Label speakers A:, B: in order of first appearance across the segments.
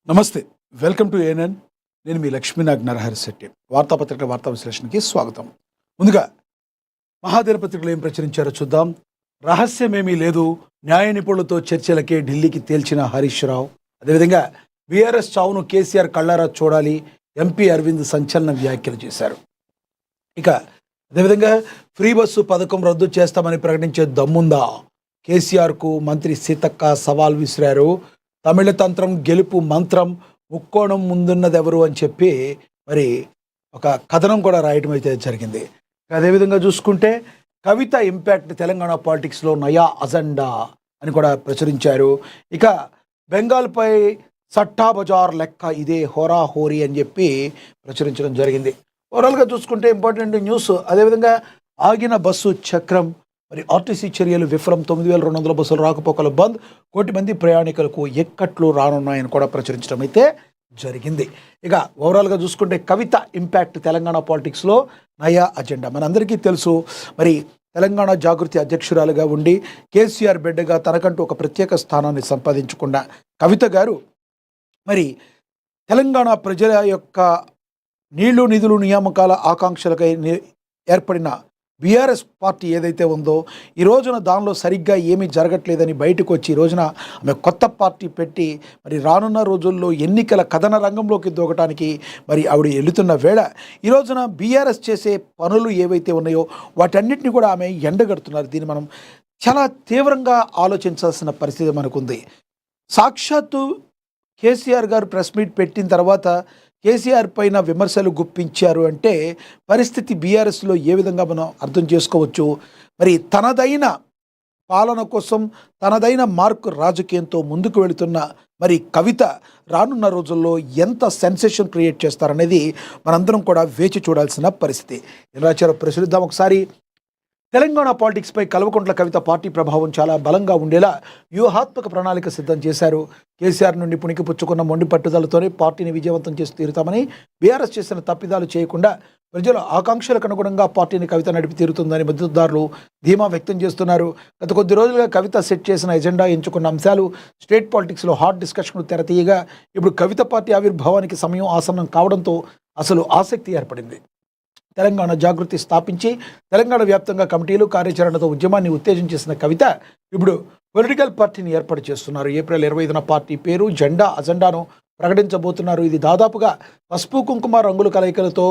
A: నమస్తే. Welcome to ANN. నేను మీ లక్ష్మీనాగ్ నరహరిశెట్టి. వార్తాపత్రిక వార్తా విశ్లేషణకి స్వాగతం. ముందుగా మహాదినపత్రికలు ఏం ప్రచురించారో చూద్దాం. రహస్యమేమీ లేదు, న్యాయ నిపుణులతో చర్చలకే ఢిల్లీకి తేల్చిన హరీష్ రావు. అదేవిధంగా బీఆర్ఎస్ చావును కేసీఆర్ కళ్ళారా చూడాలి, ఎంపీ అరవింద్ సంచలన వ్యాఖ్యలు చేశారు. ఇక అదేవిధంగా ఫ్రీ బస్సు పథకం రద్దు చేస్తామని ప్రకటించే దమ్ముందా? కేసీఆర్కు మంత్రి సీతక్క సవాల్ విసిరారు. తమిళతంత్రం గెలుపు మంత్రం, ముక్కోణం ముందున్నదెవరు అని చెప్పి మరి ఒక కథనం కూడా రాయటం అయితే జరిగింది. అదేవిధంగా చూసుకుంటే కవిత ఇంపాక్ట్ తెలంగాణ పాలిటిక్స్లో నయా అజెండా అని కూడా ప్రచురించారు. ఇక బెంగాల్పై సట్టా బజార్ లెక్క ఇదే హోరాహోరీ అని చెప్పి ప్రచురించడం జరిగింది. ఓవరాల్గా చూసుకుంటే ఇంపార్టెంట్ న్యూస్. అదేవిధంగా ఆగిన బస్సు చక్రం, మరి ఆర్టీసీ చర్యలు విఫలం, 9200 బస్సులు రాకపోకలు బంద్, 1 కోటి మంది ప్రయాణికులకు ఎక్కట్లు రానున్నాయని కూడా ప్రచురించడం అయితే జరిగింది. ఇక ఓవరాల్గా చూసుకుంటే కవిత ఇంపాక్ట్ తెలంగాణ పాలిటిక్స్లో నయా అజెండా. మనందరికీ తెలుసు, మరి తెలంగాణ జాగృతి అధ్యక్షురాలుగా ఉండి కేసీఆర్ బిడ్డగా తనకంటూ ఒక ప్రత్యేక స్థానాన్ని సంపాదించుకున్న కవిత గారు మరి తెలంగాణ ప్రజల యొక్క నీళ్లు నిధులు నియామకాల ఆకాంక్షలకై ఏర్పడిన బీఆర్ఎస్ పార్టీ ఏదైతే ఉందో, ఈ రోజున దానిలో సరిగ్గా ఏమీ జరగట్లేదని బయటకు వచ్చి ఈ రోజున ఆమె కొత్త పార్టీ పెట్టి మరి రానున్న రోజుల్లో ఎన్నికల కథన రంగంలోకి దూకటానికి మరి ఆవిడ వెళుతున్న వేళ ఈ రోజున బీఆర్ఎస్ చేసే పనులు ఏవైతే ఉన్నాయో వాటన్నిటిని కూడా ఆమె ఎండగడుతున్నారు. దీన్ని మనం చాలా తీవ్రంగా ఆలోచించాల్సిన పరిస్థితి మనకుంది. సాక్షాత్తు కేసీఆర్ గారు ప్రెస్ మీట్ పెట్టిన తర్వాత కేసీఆర్ పైన విమర్శలు గుప్పించారు అంటే పరిస్థితి బీఆర్ఎస్లో ఏ విధంగా మనం అర్థం చేసుకోవచ్చు. మరి తనదైన పాలన కోసం తనదైన మార్క్ రాజకీయంతో ముందుకు వెళుతున్న మరి కవిత రానున్న రోజుల్లో ఎంత సెన్సేషన్ క్రియేట్ చేస్తారనేది మనందరం కూడా వేచి చూడాల్సిన పరిస్థితి. ఎలా రాశారో పరిశీలిద్దాం ఒకసారి. తెలంగాణ పాలిటిక్స్పై కల్వకుంట్ల కవిత పార్టీ ప్రభావం చాలా బలంగా ఉండేలా వ్యూహాత్మక ప్రణాళిక సిద్ధం చేశారు. కేసీఆర్ నుండి పుణికి పుచ్చుకున్న మొండి పట్టుదలతోనే పార్టీని విజయవంతం చేసి తీరుతామని, బీఆర్ఎస్ చేసిన తప్పిదాలు చేయకుండా ప్రజల ఆకాంక్షలకు అనుగుణంగా పార్టీని కవిత నడిపి తీరుతుందని మద్దతుదారులు ధీమా వ్యక్తం చేస్తున్నారు. గత కొద్ది రోజులుగా కవిత సెట్ చేసిన ఎజెండా, ఎంచుకున్న అంశాలు స్టేట్ పాలిటిక్స్లో హాట్ డిస్కషన్కు తెరతీయగా ఇప్పుడు కవిత పార్టీ ఆవిర్భావానికి సమయం ఆసన్నం కావడంతో అసలు ఆసక్తి ఏర్పడింది. తెలంగాణ జాగృతి స్థాపించి తెలంగాణ వ్యాప్తంగా కమిటీలు కార్యాచరణతో ఉద్యమాన్ని ఉత్తేజం చేసిన కవిత ఇప్పుడు పొలిటికల్ పార్టీని ఏర్పాటు చేస్తున్నారు. ఏప్రిల్ 25న పార్టీ పేరు, జెండా, అజెండాను ప్రకటించబోతున్నారు. ఇది దాదాపుగా పసుపు కుంకుమ రంగుల కలయికలతో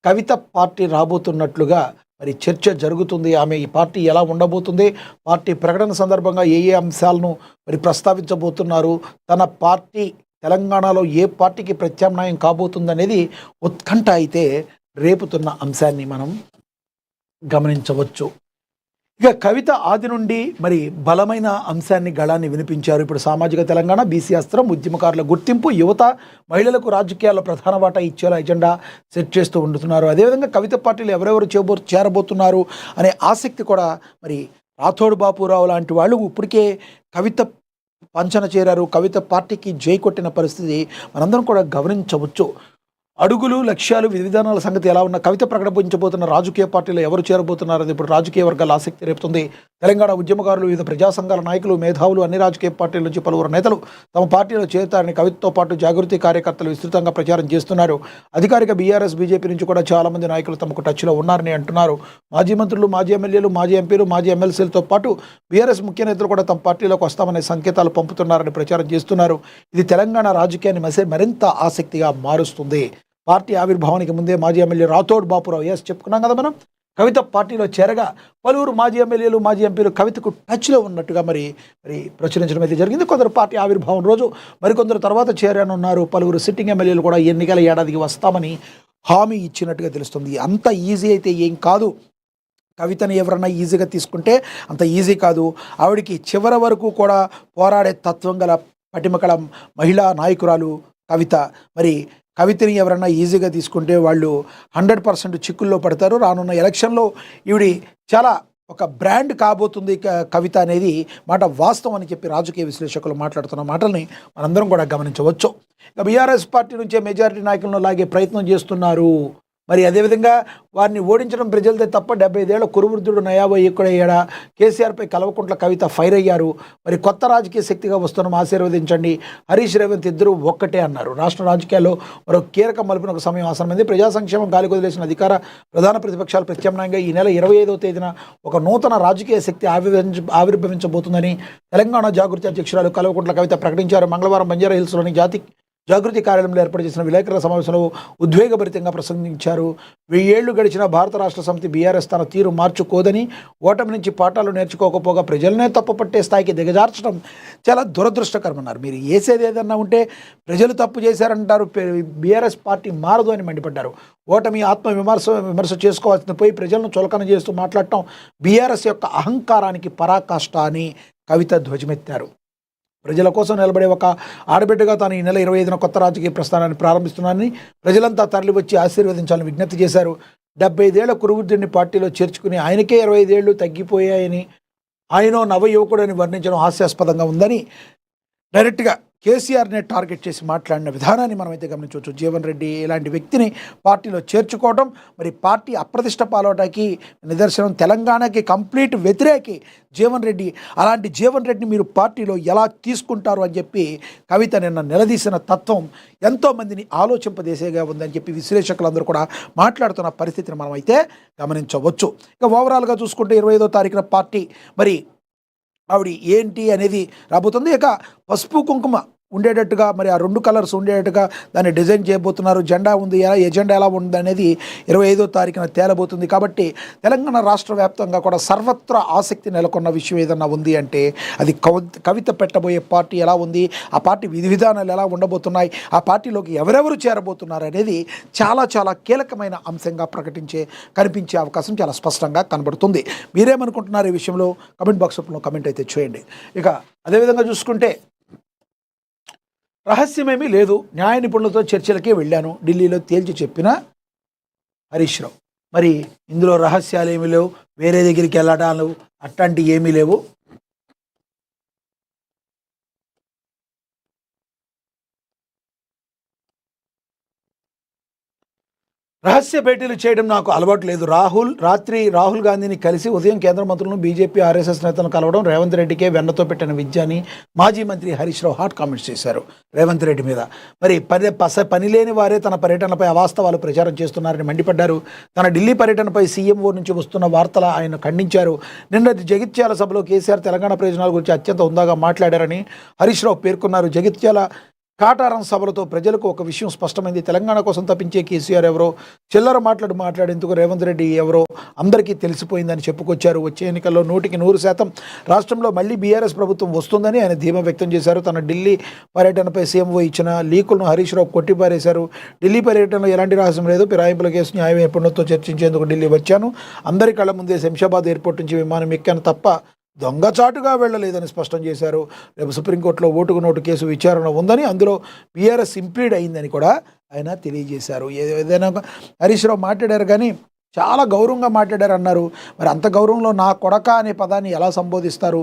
A: కవిత పార్టీ రాబోతున్నట్లుగా మరి చర్చ జరుగుతుంది. ఆమె ఈ పార్టీ ఎలా ఉండబోతుంది, పార్టీ ప్రకటన సందర్భంగా ఏ అంశాలను మరి ప్రస్తావించబోతున్నారు, తన పార్టీ తెలంగాణలో ఏ పార్టీకి ప్రత్యామ్నాయం కాబోతుందనేది ఉత్కంఠ అయితే రేపుతున్న అంశాన్ని మనం గమనించవచ్చు. ఇక కవిత ఆది నుండి మరి బలమైన అంశాన్ని గళాన్ని వినిపించారు. ఇప్పుడు సామాజిక తెలంగాణ, బీసీ అస్త్రం, ఉద్యమకారుల గుర్తింపు, యువత, మహిళలకు రాజకీయాల్లో ప్రధాన వాటా ఇచ్చేలా ఎజెండా సెట్ చేస్తూ ఉంటున్నారు. అదేవిధంగా కవిత పార్టీలు ఎవరెవరు చేరబోతున్నారు అనే ఆసక్తి కూడా మరి రాథోడ్ బాపురావు లాంటి వాళ్ళు ఇప్పటికే కవిత పంచన చేరారు. కవిత పార్టీకి జై కొట్టిన పరిస్థితి మనందరం కూడా గమనించవచ్చు. అడుగులు, లక్ష్యాలు, విధి విధానాల సంగతి ఎలా ఉన్న కవిత ప్రకటించబోతున్న రాజకీయ పార్టీలు ఎవరు చేరబోతున్నారని ఇప్పుడు రాజకీయ వర్గాల ఆసక్తి రేపుతుంది. తెలంగాణ ఉద్యమకారులు, వివిధ ప్రజా సంఘాల నాయకులు, మేధావులు, అన్ని రాజకీయ పార్టీల నుంచి పలువురు నేతలు తమ పార్టీలో చేరుతారని కవితతో పాటు జాగృతి కార్యకర్తలు విస్తృతంగా ప్రచారం చేస్తున్నారు. అధికారిక బీఆర్ఎస్, బీజేపీ నుంచి కూడా చాలామంది నాయకులు తమకు టచ్లో ఉన్నారని అంటున్నారు. మాజీ మంత్రులు, మాజీ ఎమ్మెల్యేలు, మాజీ ఎంపీలు, మాజీ ఎమ్మెల్సీలతో పాటు బీఆర్ఎస్ ముఖ్య నేతలు కూడా తమ పార్టీలోకి వస్తామనే సంకేతాలు పంపుతున్నారని ప్రచారం చేస్తున్నారు. ఇది తెలంగాణ రాజకీయాన్ని మరింత ఆసక్తిగా మారుస్తుంది. పార్టీ ఆవిర్భావానికి ముందే మాజీ ఎమ్మెల్యే రాథోడ్ బాపురావు, చెప్పుకున్నాం కదా మనం, కవిత పార్టీలో చేరగా పలువురు మాజీ ఎమ్మెల్యేలు, మాజీ ఎంపీలు కవితకు టచ్లో ఉన్నట్టుగా మరి ప్రచురించడం అయితే జరిగింది. కొందరు పార్టీ ఆవిర్భావం రోజు, మరికొందరు తర్వాత చేరనున్నారు. పలువురు సిట్టింగ్ ఎమ్మెల్యేలు కూడా ఎన్నికల ఏడాదికి వస్తామని హామీ ఇచ్చినట్టుగా తెలుస్తుంది. అంత ఈజీ అయితే ఏం కాదు. కవితని ఎవరన్నా ఈజీగా తీసుకుంటే అంత ఈజీ కాదు. ఆవిడికి చివరి వరకు కూడా పోరాడే తత్వం గల పటిమకల మహిళా నాయకురాలు కవిత. మరి కవితని ఎవరన్నా ఈజీగా తీసుకుంటే వాళ్ళు 100% చిక్కుల్లో పడతారు. రానున్న ఎలక్షన్లో ఈవిడి చాలా ఒక బ్రాండ్ కాబోతుంది కవిత అనేది మాట వాస్తవం అని చెప్పి రాజకీయ విశ్లేషకులు మాట్లాడుతున్న మాటల్ని మనందరం కూడా గమనించవచ్చు. ఇక బీఆర్ఎస్ పార్టీ నుంచే మెజారిటీ నాయకులను లాగే ప్రయత్నం చేస్తున్నారు. మరి అదేవిధంగా వారిని ఓడించడం ప్రజలదే తప్ప 75 ఏళ్ల కురువృద్ధుడు నయాబో ఎక్కుడయ్యాడా? కేసీఆర్పై కల్వకుంట్ల కవిత ఫైర్ అయ్యారు. మరి కొత్త రాజకీయ శక్తిగా వస్తున్నాం, ఆశీర్వదించండి. హరీష్ రేవంత్ ఇద్దరు ఒక్కటే అన్నారు. రాష్ట్ర రాజకీయాల్లో మరో కీలక మలుపున ఒక సమయం ఆసనమైంది. ప్రజా సంక్షేమం గాలికి వదిలేసిన అధికార ప్రధాన ప్రతిపక్షాలు ప్రత్యామ్నాయంగా ఈ నెల 25వ తేదీన ఒక నూతన రాజకీయ శక్తి ఆవిర్భవించబోతుందని తెలంగాణ జాగృతి అధ్యక్షురాలు కల్వకుంట్ల కవిత ప్రకటించారు. మంగళవారం బంజారా హిల్స్లోని జాగృతి కార్యాలయంలో ఏర్పాటు చేసిన విలేకరుల సమావేశంలో ఉద్వేగభరితంగా ప్రసంగించారు. 1000 ఏళ్లు గడిచిన భారత రాష్ట్ర సమితి బీఆర్ఎస్ తన తీరు మార్చుకోదని, ఓటమి నుంచి పాఠాలు నేర్చుకోకపోగా ప్రజలనే తప్పుపట్టే స్థాయికి దిగజార్చడం చాలా దురదృష్టకరమన్నారు. మీరు వేసేది ఏదన్నా ఉంటే ప్రజలు తప్పు చేశారంటారు, బీఆర్ఎస్ పార్టీ మారదు అని మండిపడ్డారు. ఓటమి విమర్శ చేసుకోవాల్సింది పోయి ప్రజలను చులకన చేస్తూ మాట్లాడటం బీఆర్ఎస్ యొక్క అహంకారానికి పరాకాష్ట అని కవిత ధ్వజమెత్తారు. ప్రజల కోసం నిలబడే ఒక ఆడబిడ్డగా తాను ఈ నెల 25న కొత్త రాజకీయ ప్రస్థానాన్ని ప్రారంభిస్తున్నానని ప్రజలంతా తరలివచ్చి ఆశీర్వదించాలని విజ్ఞప్తి చేశారు. 75 ఏళ్ల కురువృద్ధుడిని పార్టీలో చేర్చుకుని ఆయనకే 25 ఏళ్లు తగ్గిపోయాయని, ఆయన నవ యువకుడని వర్ణించడం హాస్యాస్పదంగా ఉందని డైరెక్ట్గా కేసీఆర్నే టార్గెట్ చేసి మాట్లాడిన విధానాన్ని మనమైతే గమనించవచ్చు. జీవన్ రెడ్డి ఇలాంటి వ్యక్తిని పార్టీలో చేర్చుకోవడం మరి పార్టీ అప్రతిష్ట పాలవటానికి నిదర్శనం. తెలంగాణకి కంప్లీట్ వ్యతిరేకి జీవన్ రెడ్డి. అలాంటి జీవన్ రెడ్డిని మీరు పార్టీలో ఎలా తీసుకుంటారు అని చెప్పి కవిత నిన్న నిలదీసిన తత్వం ఎంతోమందిని ఆలోచింపజేసేగా ఉందని చెప్పి విశ్లేషకులందరూ కూడా మాట్లాడుతున్న పరిస్థితిని మనమైతే గమనించవచ్చు. ఇక ఓవరాల్గా చూసుకుంటే 25వ తారీఖున పార్టీ మరి ఆవిడ ఏంటి అనేది రాబోతుంది. ఇక పసుపు కుంకుమ ఉండేటట్టుగా మరి ఆ 2 కలర్స్ ఉండేటట్టుగా దాన్ని డిజైన్ చేయబోతున్నారు. జెండా ఉంది, ఎజెండా ఎలా ఉంది అనేది 25వ తారీఖున తేలబోతుంది. కాబట్టి తెలంగాణ రాష్ట్ర వ్యాప్తంగా కూడా సర్వత్రా ఆసక్తి నెలకొన్న విషయం ఏదన్నా ఉంది అంటే అది కవిత పెట్టబోయే పార్టీ ఎలా ఉంది, ఆ పార్టీ విధి విధానాలు ఎలా ఉండబోతున్నాయి, ఆ పార్టీలోకి ఎవరెవరు చేరబోతున్నారు అనేది చాలా చాలా కీలకమైన అంశంగా కనిపించే అవకాశం చాలా స్పష్టంగా కనబడుతుంది. మీరేమనుకుంటున్నారు ఈ విషయంలో? కమెంట్ బాక్స్లో కమెంట్ అయితే చేయండి. ఇక అదేవిధంగా చూసుకుంటే రహస్యమేమీ లేదు, న్యాయ నిపుణులతో చర్చలకే వెళ్ళాను, ఢిల్లీలో తేల్చి చెప్పిన హరీష్ రావు. మరి ఇందులో రహస్యాలు ఏమీ లేవు, వేరే దగ్గరికి వెళ్ళడాలు అట్లాంటివి ఏమీ లేవు. రహస్య భేటీలు చేయడం నాకు అలవాటు లేదు. రాహుల్ గాంధీని కలిసి ఉదయం కేంద్ర మంత్రులను, బీజేపీ ఆర్ఎస్ఎస్ నేతలను కలవడం రేవంత్ రెడ్డికే వెన్నతో పెట్టిన విద్య అని మాజీ మంత్రి హరీష్ రావు హాట్ కామెంట్స్ చేశారు రేవంత్ రెడ్డి మీద. మరి పని లేని వారే తన పర్యటనపై అవాస్తవాలు ప్రచారం చేస్తున్నారని మండిపడ్డారు. తన ఢిల్లీ పర్యటనపై సీఎంఓ నుంచి వస్తున్న వార్తలు ఆయన ఖండించారు. నిన్న జగిత్యాల సభలో కేసీఆర్ తెలంగాణ ప్రయోజనాల గురించి అత్యంత హుందాగా మాట్లాడారని హరీష్ రావు పేర్కొన్నారు. జగిత్యాల కాటారం సభలతో ప్రజలకు ఒక విషయం స్పష్టమైంది. తెలంగాణ కోసం తప్పించే కేసీఆర్ ఎవరో, చిల్లర మాట్లాడేందుకు రేవంత్ రెడ్డి ఎవరో అందరికీ తెలిసిపోయిందని చెప్పుకొచ్చారు. వచ్చే ఎన్నికల్లో 100% రాష్ట్రంలో మళ్ళీ బీఆర్ఎస్ ప్రభుత్వం వస్తుందని ఆయన ధీమా వ్యక్తం చేశారు. తన ఢిల్లీ పర్యటనపై సీఎంఓ ఇచ్చిన లీకులను హరీష్ రావు కొట్టిపారేశారు. ఢిల్లీ పర్యటనలో ఎలాంటి రహస్యం లేదు, ఫిరాయింపుల కేసు న్యాయ నిపుణులతో చర్చించేందుకు ఢిల్లీ వచ్చాను. అందరి కళ్ళ ముందే శంషాబాద్ ఎయిర్పోర్ట్ నుంచి విమానం ఎక్కాను తప్ప దొంగచాటుగా వెళ్ళలేదని స్పష్టం చేశారు. రేపు సుప్రీంకోర్టులో ఓటుకు నోటు కేసు విచారణ ఉందని, అందులో బీఆర్ఎస్ ఇంప్లీడ్ అయిందని కూడా ఆయన తెలియజేశారు. ఏదైనా హరీష్ రావు మాట్లాడారు కానీ చాలా గౌరవంగా మాట్లాడారు అన్నారు. మరి అంత గౌరవంలో నా కొడక అనే పదాన్ని ఎలా సంబోధిస్తారు?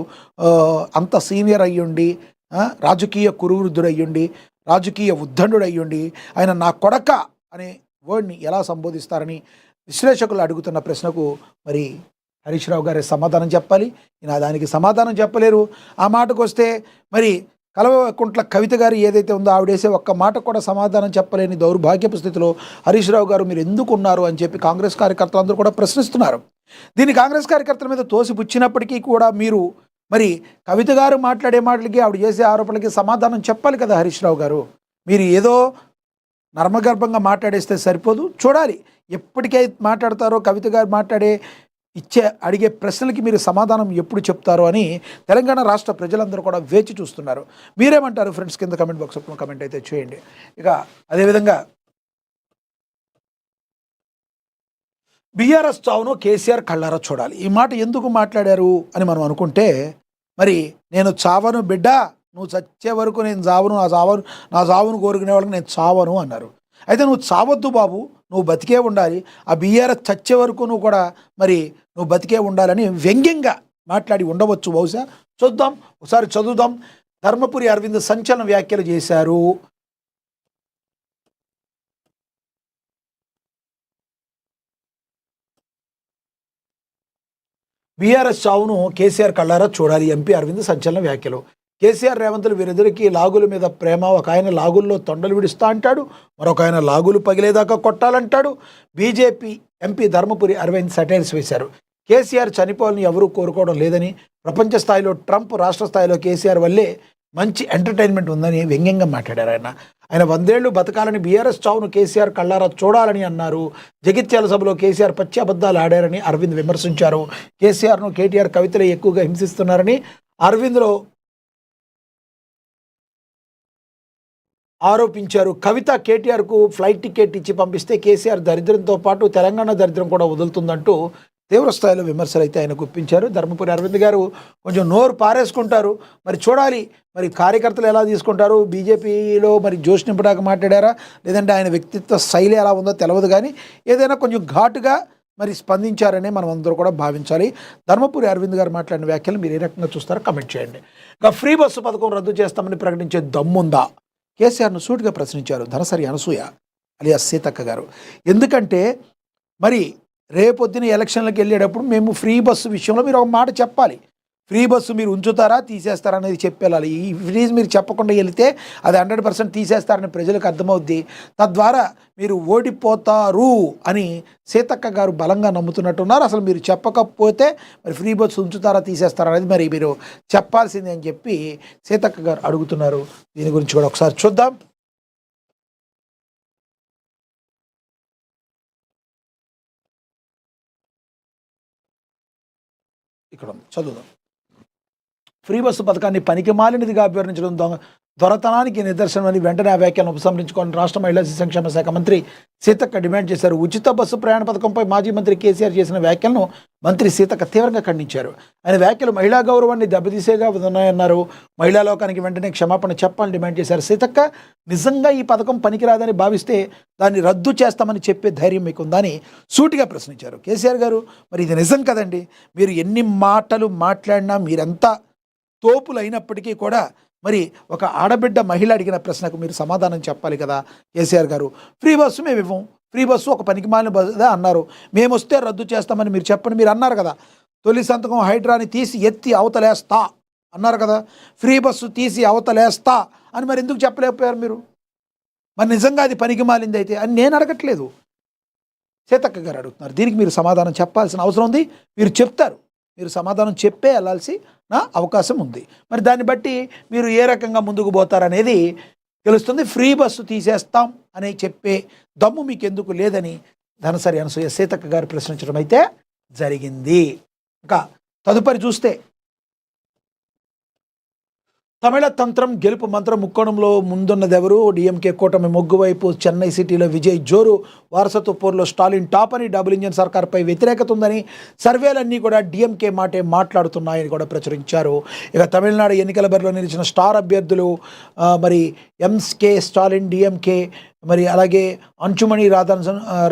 A: అంత సీనియర్ అయ్యుండి, రాజకీయ కురువృద్ధుడు అయ్యుండి, రాజకీయ ఉద్దండు అయ్యుండి ఆయన నా కొడక అనే వర్డ్ని ఎలా సంబోధిస్తారని విశ్లేషకులు అడుగుతున్న ప్రశ్నకు మరి హరీష్ రావు గారి సమాధానం చెప్పాలి. ఈయన దానికి సమాధానం చెప్పలేరు. ఆ మాటకు వస్తే మరి కల్వకుంట్ల కవిత గారు ఏదైతే ఉందో ఆవిడేసే ఒక్క మాట కూడా సమాధానం చెప్పలేని దౌర్భాగ్యపు స్థితిలో హరీష్ రావు గారు మీరు ఎందుకు ఉన్నారు అని చెప్పి కాంగ్రెస్ కార్యకర్తలందరూ కూడా ప్రశ్నిస్తున్నారు. దీన్ని కాంగ్రెస్ కార్యకర్తల మీద తోసిపుచ్చినప్పటికీ కూడా మీరు మరి కవిత గారు మాట్లాడే మాటలకి, ఆవిడ చేసే ఆరోపణలకి సమాధానం చెప్పాలి కదా హరీష్ రావు గారు. మీరు ఏదో నర్మగర్భంగా మాట్లాడేస్తే సరిపోదు, చూడాలి ఎప్పటికై మాట్లాడతారో కవిత గారు అడిగే ప్రశ్నలకి మీరు సమాధానం ఎప్పుడు చెప్తారో అని తెలంగాణ రాష్ట్ర ప్రజలందరూ కూడా వేచి చూస్తున్నారు. మీరేమంటారు ఫ్రెండ్స్? కింద కమెంట్ బాక్స్లో కమెంట్ అయితే చేయండి. ఇక అదేవిధంగా బీఆర్ఎస్ చావును కేసీఆర్ కళ్ళారా చూడాలి. ఈ మాట ఎందుకు మాట్లాడారు అని మనం అనుకుంటే, మరి నేను చావను బిడ్డ, నువ్వు చచ్చే వరకు నేను చావను, నా చావును కోరుకునే వాళ్ళకి నేను చావను అన్నారు. అయితే నువ్వు చావద్దు బాబు, నువ్వు బతికే ఉండాలి, ఆ బీఆర్ఎస్ చచ్చే వరకు నువ్వు కూడా మరి నువ్వు బతికే ఉండాలని వ్యంగ్యంగా మాట్లాడి ఉండవచ్చు బహుశా. చూద్దాం, ఒకసారి చదువుదాం. ధర్మపురి అరవింద్ సంచలన వ్యాఖ్యలు చేశారు. బీఆర్ఎస్ చావును కేసీఆర్ కళ్ళారా చూడాలి. ఎంపీ అరవింద్ సంచలన వ్యాఖ్యలు. కేసీఆర్ రేవంత్లు వీరిద్దరికీ లాగుల మీద ప్రేమ. ఒక ఆయన లాగుల్లో తొండలు విడుస్తా అంటాడు, మరొక ఆయన లాగులు పగిలేదాకా కొట్టాలంటాడు. BJP MP Dharmapuri Arvind satires వేశారు. కేసీఆర్ చనిపోవాలని ఎవరూ కోరుకోవడం లేదని, ప్రపంచ స్థాయిలో ట్రంప్, రాష్ట్ర స్థాయిలో కేసీఆర్ వల్లే మంచి ఎంటర్టైన్మెంట్ ఉందని వ్యంగ్యంగా మాట్లాడారు. ఆయన 100 ఏళ్లు బతకాలని, బీఆర్ఎస్ చావును కేసీఆర్ కళ్ళారా చూడాలని అన్నారు. జగిత్యాల సభలో కేసీఆర్ పచ్చి అబద్ధాలు ఆడారని అరవింద్ విమర్శించారు. కేసీఆర్ను కేటీఆర్ కవితలే ఎక్కువగా హింసిస్తున్నారని అరవింద్లో ఆరోపించారు. కవిత కేటీఆర్కు ఫ్లైట్ టికెట్ ఇచ్చి పంపిస్తే కేసీఆర్ దరిద్రంతో పాటు తెలంగాణ దరిద్రం కూడా వదులుతుందంటూ తీవ్ర స్థాయిలో విమర్శలు అయితే ఆయన గుప్పించారు. ధర్మపురి అరవింద్ గారు కొంచెం నోరు పారేసుకుంటారు, మరి చూడాలి మరి కార్యకర్తలు ఎలా తీసుకుంటారు. బీజేపీలో మరి జోష్ నింపడానికి మాట్లాడారా, లేదంటే ఆయన వ్యక్తిత్వ శైలి ఎలా ఉందో తెలియదు, కానీ ఏదైనా కొంచెం ఘాటుగా మరి స్పందించారనే మనం అందరూ కూడా భావించాలి. ధర్మపురి అరవింద్ గారు మాట్లాడిన వ్యాఖ్యలు మీరు ఏ రకంగా చూస్తారో కమెంట్ చేయండి. ఇక ఫ్రీ బస్సు పథకం రద్దు చేస్తామని ప్రకటించే దమ్ముందా? కేసీఆర్ను సూటిగా ప్రశ్నించారు ధనసరి అనసూయ అలియాస్ సీతక్క గారు. ఎందుకంటే మరి రేపొద్దున ఎలక్షన్లకు వెళ్ళేటప్పుడు మేము ఫ్రీ బస్సు విషయంలో మీరు ఒక మాట చెప్పాలి. ఫ్రీ బస్సు మీరు ఉంచుతారా తీసేస్తారా అనేది చెప్పేయాలి. ఈ ఫ్రీజ్ మీరు చెప్పకుండా వెళితే అది 100% తీసేస్తారని ప్రజలకు అర్థమవుద్ది. తద్వారా మీరు ఓడిపోతారు అని సీతక్క గారు బలంగా నమ్ముతున్నట్టున్నారు. అసలు మీరు చెప్పకపోతే మరి ఫ్రీ బస్సు ఉంచుతారా తీసేస్తారా అనేది మరి మీరు చెప్పాల్సిందే అని చెప్పి సీతక్క గారు అడుగుతున్నారు. దీని గురించి కూడా ఒకసారి చూద్దాం. ఇక్కడ చదువుదాం. ఫ్రీ బస్సు పథకాన్ని పనికి మాలినదిగా అభ్యర్థించడం దొరతనానికి నిదర్శనమని వెంటనే ఆ వ్యాఖ్యలను ఉపసంహరించుకోవాలని రాష్ట్ర మహిళా శిశు సంక్షేమ శాఖ మంత్రి సీతక్క డిమాండ్ చేశారు. ఉచిత బస్సు ప్రయాణ పథకంపై మాజీ మంత్రి కేసీఆర్ చేసిన వ్యాఖ్యలను మంత్రి సీతక్క తీవ్రంగా ఖండించారు. ఆయన వ్యాఖ్యలు మహిళా గౌరవాన్ని దెబ్బతీసేగా ఉన్నాయన్నారు. మహిళా లోకానికి వెంటనే క్షమాపణ చెప్పాలని డిమాండ్ చేశారు. సీతక్క నిజంగా ఈ పథకం పనికిరాదని భావిస్తే దాన్ని రద్దు చేస్తామని చెప్పే ధైర్యం మీకుందని సూటిగా ప్రశ్నించారు. కేసీఆర్ గారు మరి ఇది నిజం కదండి, మీరు ఎన్ని మాటలు మాట్లాడినా మీరెంత తోపులు అయినప్పటికీ కూడా మరి ఒక ఆడబిడ్డ మహిళ అడిగిన ప్రశ్నకు మీరు సమాధానం చెప్పాలి కదా. కేసీఆర్ గారు ఫ్రీ బస్సు మేము ఇవ్వం, ఫ్రీ బస్సు ఒక పనికిమాలిన బస్సు అన్నారు, మేము వస్తే రద్దు చేస్తామని మీరు చెప్పండి. మీరు అన్నారు కదా తొలి సంతకం హైడ్రాని తీసి ఎత్తి అవతలేస్తా అన్నారు కదా, ఫ్రీ బస్సు తీసి అవతలేస్తా అని మరి ఎందుకు చెప్పలేకపోయారు మీరు? మరి నిజంగా అది పనికిమాలింది అయితే అని నేను అడగట్లేదు, సీతక్క గారు అడుగుతున్నారు. దీనికి మీరు సమాధానం చెప్పాల్సిన అవసరం ఉంది. మీరు చెప్తారు, మీరు సమాధానం చెప్పే వెళ్ళాల్సి నా అవకాశం ఉంది. మరి దాన్ని బట్టి మీరు ఏ రకంగా ముందుకు పోతారనేది తెలుస్తుంది. ఫ్రీ బస్సు తీసేస్తాం అని చెప్పే దమ్ము మీకు ఎందుకు లేదని ధనసరి అనసూయ సీతక్క గారు ప్రశ్నించడం అయితే జరిగింది. ఇంకా తదుపరి చూస్తే తమిళ తంత్రం గెలుపు మంత్రం ముక్కోణంలో ముందున్నదెవరు? డిఎంకే కూటమి మొగ్గు వైపు. చెన్నై సిటీలో విజయ్ జోరు. వారసత్వ పోరులో స్టాలిన్ టాప్ అని, డబుల్ ఇంజన్ సర్కార్పై వ్యతిరేకత ఉందని సర్వేలన్నీ కూడా డిఎంకే మాటే మాట్లాడుతున్నాయని కూడా ప్రచురించారు. ఇక తమిళనాడు ఎన్నికల బరిలో నిలిచిన స్టార్ అభ్యర్థులు మరి ఎంకే స్టాలిన్ డిఎంకే, మరి అలాగే అంచుమణి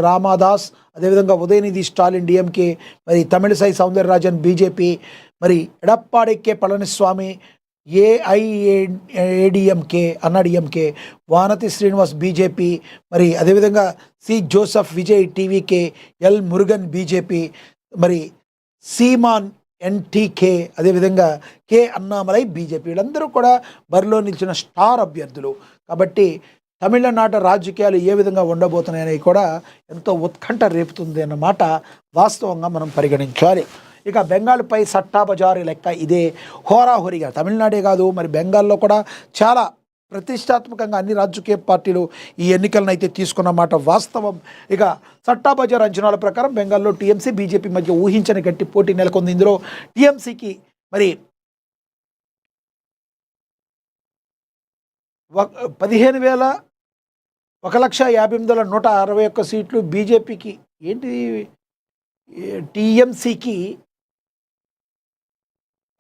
A: రామాదాస్, అదేవిధంగా ఉదయనిధి స్టాలిన్ డిఎంకే, మరి తమిళసై సౌందరరాజన్ బీజేపీ, మరి ఎడప్పాడికే పళనిస్వామి ఏఐఏడిఎంకే అన్నాడీఎంకే, వానతి శ్రీనివాస్ బీజేపీ, మరి అదేవిధంగా C Joseph Vijay TVK, L Murugan BJP, మరి సీమాన్ ఎన్టీకే, అదేవిధంగా కే అన్నామలై బీజేపీ. వీళ్ళందరూ కూడా బరిలో నిలిచిన స్టార్ అభ్యర్థులు. కాబట్టి తమిళనాట రాజకీయాలు ఏ విధంగా ఉండబోతున్నాయని కూడా ఎంతో ఉత్కంఠ రేపుతుంది అన్నమాట వాస్తవంగా మనం పరిగణించాలి. ఇక బెంగాల్పై సట్టాబజారీ లెక్క ఇదే హోరాహోరీగా. తమిళనాడే కాదు మరి బెంగాల్లో కూడా చాలా ప్రతిష్టాత్మకంగా అన్ని రాజకీయ పార్టీలు ఈ ఎన్నికలను అయితే తీసుకున్నమాట వాస్తవం. ఇక సట్టాబజార్ అంచనాల ప్రకారం బెంగాల్లో టీఎంసీ బీజేపీ మధ్య ఊహించని గట్టి పోటీ నెలకొంది. ఇందులో టీఎంసీకి మరి 1,50,151 సీట్లు, బీజేపీకి ఏంటి టీఎంసీకి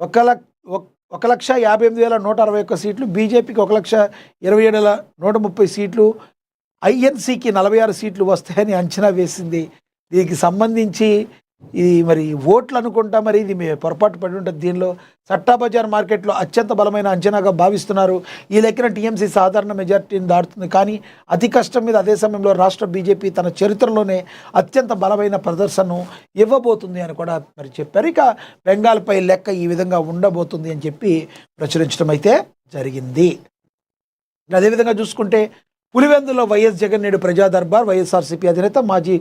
A: 1,50,161 సీట్లు, బీజేపీకి 1,27,130 సీట్లు, ఐఎన్సీకి 46 సీట్లు వస్తాయని అంచనా వేసింది. దీనికి సంబంధించి ఇది మరి ఓట్లు అనుకుంటా, మరి ఇది పొరపాటు పడి ఉంటుంది. దీనిలో సట్టా బజార్ మార్కెట్లో అత్యంత బలమైన అంచనాగా భావిస్తున్నారు. ఈ లెక్కన టీఎంసీ సాధారణ మెజార్టీని దాటుతుంది. కానీ అతి కష్టం మీద అదే సమయంలో రాష్ట్ర బీజేపీ తన చరిత్రలోనే అత్యంత బలమైన ప్రదర్శనను ఇవ్వబోతుంది అని కూడా మరి చెప్పారు. ఇక బెంగాల్పై లెక్క ఈ విధంగా ఉండబోతుంది అని చెప్పి ప్రచురించడం అయితే జరిగింది. అదేవిధంగా చూసుకుంటే పులివెందులో వైఎస్ జగన్ నేడు ప్రజా దర్బార్. వైఎస్ఆర్సీపీ అధినేత మాజీ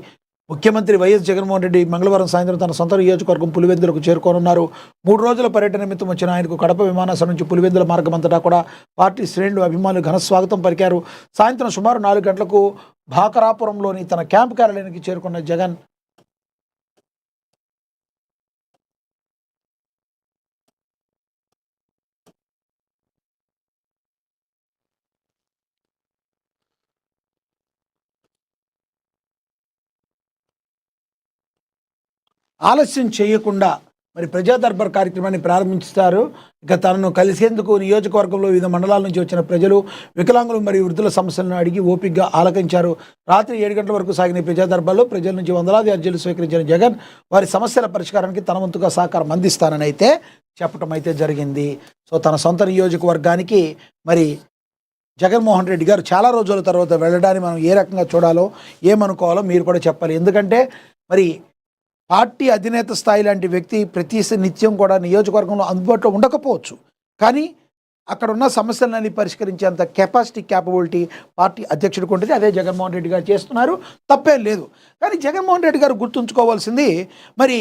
A: ముఖ్యమంత్రి వైఎస్ జగన్మోహన్ రెడ్డి మంగళవారం సాయంత్రం తన సొంత నియోజకవర్గం పులివెందులకు చేరుకోనున్నారు. 3 రోజుల పర్యటన నిమిత్తం వచ్చిన ఆయనకు కడప విమానాశ్రయం నుంచి పులివెందుల మార్గం అంతటా కూడా పార్టీ శ్రేణులు, అభిమానులు ఘన స్వాగతం పలికారు. సాయంత్రం సుమారు 4 గంటలకు భాకరాపురంలోని తన క్యాంపు కార్యాలయానికి చేరుకున్న జగన్ ఆలస్యం చేయకుండా మరి ప్రజా దర్బార్ కార్యక్రమాన్ని ప్రారంభిస్తారు. ఇక తనను కలిసేందుకు నియోజకవర్గంలో వివిధ మండలాల నుంచి వచ్చిన ప్రజలు, వికలాంగులు మరియు వృద్ధుల సమస్యలను అడిగి ఓపికగా ఆలకించారు. రాత్రి 7 గంటల వరకు సాగిన ప్రజా దర్బార్లో ప్రజల నుంచి వందలాది అర్జీలు స్వీకరించిన జగన్ వారి సమస్యల పరిష్కారానికి తన వంతుగా సహకారం అందిస్తానని అయితే చెప్పడం అయితే జరిగింది. సో తన సొంత నియోజకవర్గానికి మరి జగన్మోహన్ రెడ్డి గారు చాలా రోజుల తర్వాత వెళ్ళడాన్ని మనం ఏ రకంగా చూడాలో, ఏమనుకోవాలో మీరు కూడా చెప్పాలి. ఎందుకంటే మరి పార్టీ అధినేత స్థాయి లాంటి వ్యక్తి ప్రతి నిత్యం కూడా నియోజకవర్గంలో అందుబాటులో ఉండకపోవచ్చు, కానీ అక్కడ ఉన్న సమస్యలన్నీ పరిష్కరించేంత క్యాపబిలిటీ పార్టీ అధ్యక్షుడికి ఉంటుంది. అదే జగన్మోహన్ రెడ్డి గారు చేస్తున్నారు, తప్పేం లేదు. కానీ జగన్మోహన్ రెడ్డి గారు గుర్తుంచుకోవాల్సింది, మరి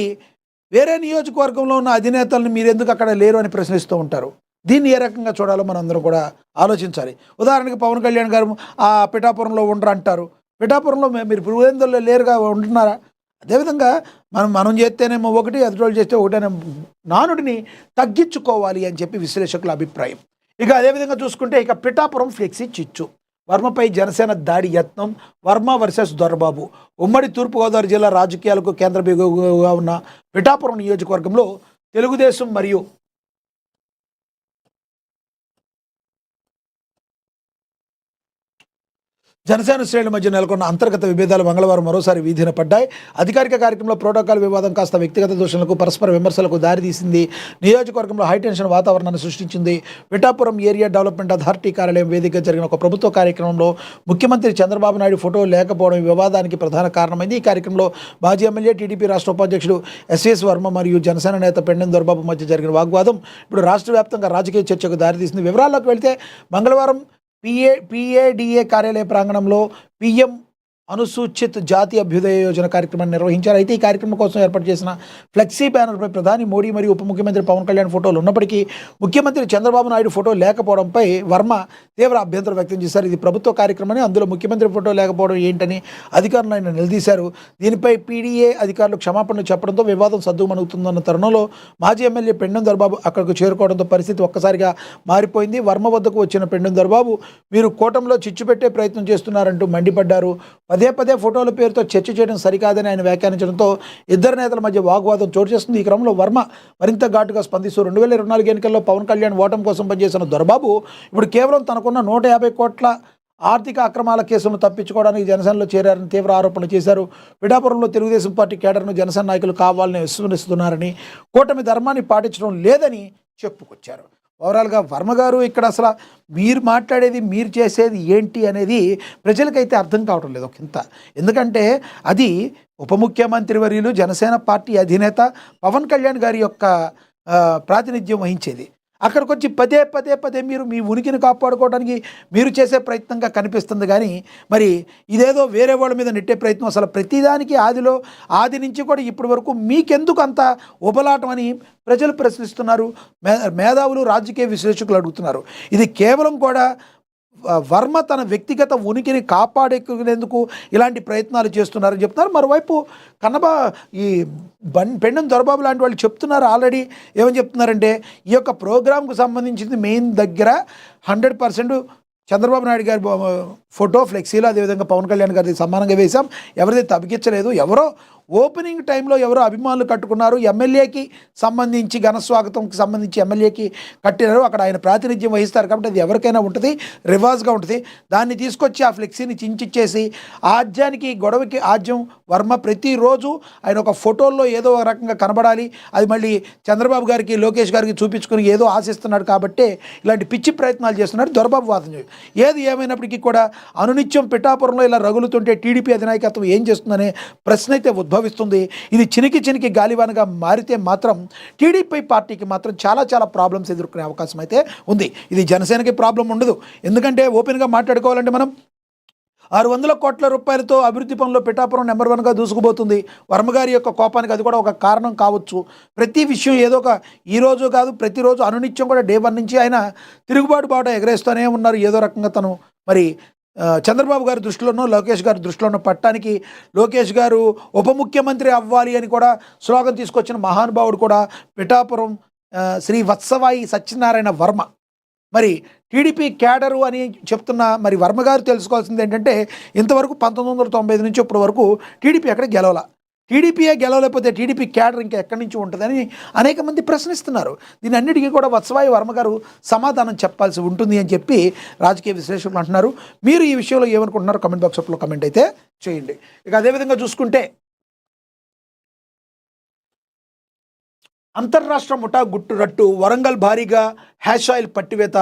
A: వేరే నియోజకవర్గంలో ఉన్న అధినేతలను మీరు ఎందుకు అక్కడ లేరు అని ప్రశ్నిస్తూ ఉంటారు. దీన్ని ఏ రకంగా చూడాలో మనం అందరం కూడా ఆలోచించాలి. ఉదాహరణకి పవన్ కళ్యాణ్ గారు ఆ పిఠాపురంలో ఉండరు అంటారు. పిఠాపురంలో మీరు పులివెందుల్లో లేరుగా ఉంటున్నారా? అదేవిధంగా మనం చేస్తేనేమో ఒకటి, ఎదుటి చేస్తే ఒకటనే నానుడిని తగ్గించుకోవాలి అని చెప్పి విశ్లేషకుల అభిప్రాయం. ఇక అదేవిధంగా చూసుకుంటే ఇక పిఠాపురం ఫ్లెక్సీ చిచ్చు, వర్మపై జనసేన దాడి యత్నం, వర్మ వర్సెస్ దొరబాబు. ఉమ్మడి తూర్పుగోదావరి జిల్లా రాజకీయాలకు కేంద్ర బిందువుగా ఉన్న పిఠాపురం నియోజకవర్గంలో తెలుగుదేశం మరియు జనసేన శ్రేణుల మధ్య నెలకొన్న అంతర్గత విభేదాలు మంగళవారం మరోసారి వీధిన పడ్డాయి. అధికారిక కార్యక్రమంలో ప్రోటోకాల్ వివాదం కాస్త వ్యక్తిగత దూషణలకు, పరస్పర విమర్శలకు దారితీసింది. నియోజకవర్గంలో హైటెన్షన్ వాతావరణాన్ని సృష్టించింది. పిఠాపురం ఏరియా డెవలప్మెంట్ అథారిటీ కార్యాలయం వేదికగా జరిగిన ఒక ప్రభుత్వ కార్యక్రమంలో ముఖ్యమంత్రి చంద్రబాబు నాయుడు ఫోటో లేకపోవడం వివాదానికి ప్రధాన కారణమైంది. ఈ కార్యక్రమంలో మాజీ ఎమ్మెల్యే, టీడీపీ రాష్ట్ర ఉపాధ్యక్షుడు ఎస్ఎస్ వర్మ మరియు జనసేన నేత పెండెం దొరబాబు మధ్య జరిగిన వాగ్వాదం ఇప్పుడు రాష్ట్ర వ్యాప్తంగా రాజకీయ చర్చకు దారితీసింది. వివరాల్లోకి వెళితే మంగళవారం పిఏడిఏ కార్యాలయ ప్రాంగణంలో పీఎం అనుసూచిత జాతి అభ్యుదయ యోజన కార్యక్రమాన్ని నిర్వహించారు. అయితే ఈ కార్యక్రమం కోసం ఏర్పాటు చేసిన ఫ్లెక్సీ బ్యానర్పై ప్రధాని మోడీ మరియు ఉప ముఖ్యమంత్రి పవన్ కళ్యాణ్ ఫోటోలు ఉన్నప్పటికీ ముఖ్యమంత్రి చంద్రబాబు నాయుడు ఫోటో లేకపోవడంపై వర్మ తీవ్ర అభ్యంతరం వ్యక్తం చేశారు. ఇది ప్రభుత్వ కార్యక్రమని, అందులో ముఖ్యమంత్రి ఫోటో లేకపోవడం ఏంటని అధికారులు ఆయన నిలదీశారు. దీనిపై పీడీఏ అధికారులు క్షమాపణలు చెప్పడంతో వివాదం సద్దుమణుగుతుందన్న తరుణంలో మాజీ ఎమ్మెల్యే పెండెం దొరబాబు అక్కడికి చేరుకోవడంతో పరిస్థితి ఒక్కసారిగా మారిపోయింది. వర్మ వద్దకు వచ్చిన పెండెం దొరబాబు మీరు కూటమిలో చిచ్చు పెట్టే ప్రయత్నం చేస్తున్నారంటూ మండిపడ్డారు. పదే ఫోటోల పేరుతో చర్చ చేయడం సరికాదని ఆయన వ్యాఖ్యానించడంతో ఇద్దరు నేతల మధ్య వాగ్వాదం చోటు చేస్తుంది. ఈ క్రమంలో వర్మ మరింత ఘాటుగా స్పందిస్తూ 2024 ఎన్నికల్లో పవన్ కళ్యాణ్ ఓటమి కోసం పనిచేసిన దొరబాబు ఇప్పుడు కేవలం తనకున్న 150 కోట్ల ఆర్థిక అక్రమాల కేసులను తప్పించుకోవడానికి జనసేనలో చేరారని తీవ్ర ఆరోపణలు చేశారు. పిఠాపురంలో తెలుగుదేశం పార్టీ కేడర్ను జనసేన నాయకులు కావాలని విస్మరిస్తున్నారని, కూటమి ధర్మాన్ని పాటించడం లేదని చెప్పుకొచ్చారు. ఓవరాల్గా వర్మ గారు ఇక్కడ అసలు మీరు మాట్లాడేది, మీరు చేసేది ఏంటి అనేది ప్రజలకైతే అర్థం కావడం లేదు ఒకంత. ఎందుకంటే అది ఉప ముఖ్యమంత్రి వర్యులు, జనసేన పార్టీ అధినేత పవన్ కళ్యాణ్ గారి యొక్క ప్రాతినిధ్యం వహించేది. అక్కడికి వచ్చి పదే మీరు మీ ఉనికిని కాపాడుకోవడానికి మీరు చేసే ప్రయత్నంగా కనిపిస్తుంది. కానీ మరి ఇదేదో వేరే వాళ్ళ మీద నెట్టే ప్రయత్నం. అసలు ప్రతిదానికి ఆది నుంచి కూడా ఇప్పటి వరకు మీకెందుకు అంత ఉపలాటం అని ప్రజలు ప్రశ్నిస్తున్నారు. మేధావులు, రాజకీయ విశ్లేషకులు అడుగుతున్నారు. ఇది కేవలం కూడా వర్మ తన వ్యక్తిగత ఉనికిని కాపాడేందుకు ఇలాంటి ప్రయత్నాలు చేస్తున్నారని చెప్తున్నారు. మరోవైపు ఈ పెండెం దొరబాబు లాంటి వాళ్ళు చెప్తున్నారు. ఆల్రెడీ ఏమని చెప్తున్నారంటే ఈ యొక్క ప్రోగ్రాంకు సంబంధించింది మెయిన్ దగ్గర 100% చంద్రబాబు నాయుడు గారి ఫోటో ఫ్లెక్సీలో, అదేవిధంగా పవన్ కళ్యాణ్ గారిది సమానంగా వేశాం. ఎవరిది తగ్గించలేదు. ఎవరో ఓపెనింగ్ టైంలో ఎవరో అభిమానులు కట్టుకున్నారు. ఎమ్మెల్యేకి సంబంధించి ఘనస్వాగతంకి సంబంధించి ఎమ్మెల్యేకి కట్టినారు. అక్కడ ఆయన ప్రాతినిధ్యం వహిస్తారు కాబట్టి అది ఎవరికైనా ఉంటుంది, రివాజ్గా ఉంటుంది. దాన్ని తీసుకొచ్చి ఆ ఫ్లెక్సీని చించిచ్చేసి ఆజ్యానికి గొడవకి ఆజ్యం వర్మ ప్రతిరోజు ఆయన ఒక ఫోటోల్లో ఏదో ఒక రకంగా కనబడాలి, అది మళ్ళీ చంద్రబాబు గారికి లోకేష్ గారికి చూపించుకుని ఏదో ఆశిస్తున్నాడు కాబట్టి ఇలాంటి పిచ్చి ప్రయత్నాలు చేస్తున్నాడు. దొరబాబు వాదన ఏది ఏమైనప్పటికీ కూడా అనునిత్యం పిఠాపురంలో ఇలా రగులుతుంటే టీడీపీ అధినాయకత్వం ఏం చేస్తుందనే ప్రశ్న అయితే ఉద్భవిస్తుంది. ఇది చినికి గాలివానగా మారితే మాత్రం టీడీపీ పార్టీకి మాత్రం చాలా చాలా ప్రాబ్లమ్స్ ఎదుర్కొనే అవకాశం అయితే ఉంది. ఇది జనసేనకి ప్రాబ్లం ఉండదు. ఎందుకంటే ఓపెన్గా మాట్లాడుకోవాలంటే మనం 600 కోట్ల రూపాయలతో అభివృద్ధి పనుల్లో పిఠాపురం నెంబర్ 1గా దూసుకుపోతుంది. వర్మగారి యొక్క కోపానికి అది కూడా ఒక కారణం కావచ్చు. ప్రతి విషయం ఏదో ఒక ఈరోజు కాదు ప్రతిరోజు అనునిత్యం కూడా డే 1 నుంచి ఆయన తిరుగుబాటు బాట ఎగరేస్తూనే ఉన్నారు. ఏదో రకంగా తను మరి చంద్రబాబు గారి దృష్టిలోనో లోకేష్ గారి దృష్టిలోనో పట్టానికి లోకేష్ గారు ఉప ముఖ్యమంత్రి అవ్వాలి అని కూడా స్లోగన్ తీసుకొచ్చిన మహానుభావుడు కూడా పిఠాపురం శ్రీ వత్సవాయి సత్యనారాయణ వర్మ. మరి టీడీపీ క్యాడరు అని చెప్తున్న మరి వర్మ గారు తెలుసుకోవాల్సింది ఏంటంటే ఇంతవరకు 1995 నుంచి ఇప్పటి వరకు టీడీపీ ఎక్కడ గెలవాల, టీడీపీయే గెలవలేకపోతే టీడీపీ క్యాడర్ ఇంకా ఎక్కడి నుంచి ఉంటుందని అనేక మంది ప్రశ్నిస్తున్నారు. దీని అన్నిటికీ కూడా వత్సవాయి వర్మ గారు సమాధానం చెప్పాల్సి ఉంటుంది అని చెప్పి రాజకీయ విశ్లేషకులు అంటున్నారు. మీరు ఈ విషయంలో ఏమనుకుంటున్నారో కమెంట్ బాక్స్లో కమెంట్ అయితే చేయండి. ఇక అదేవిధంగా చూసుకుంటే అంతర్రాష్ట్ర ముఠా గుట్టురట్టు, వరంగల్ భారీగా హ్యాష్ ఆయిల్ పట్టివేత,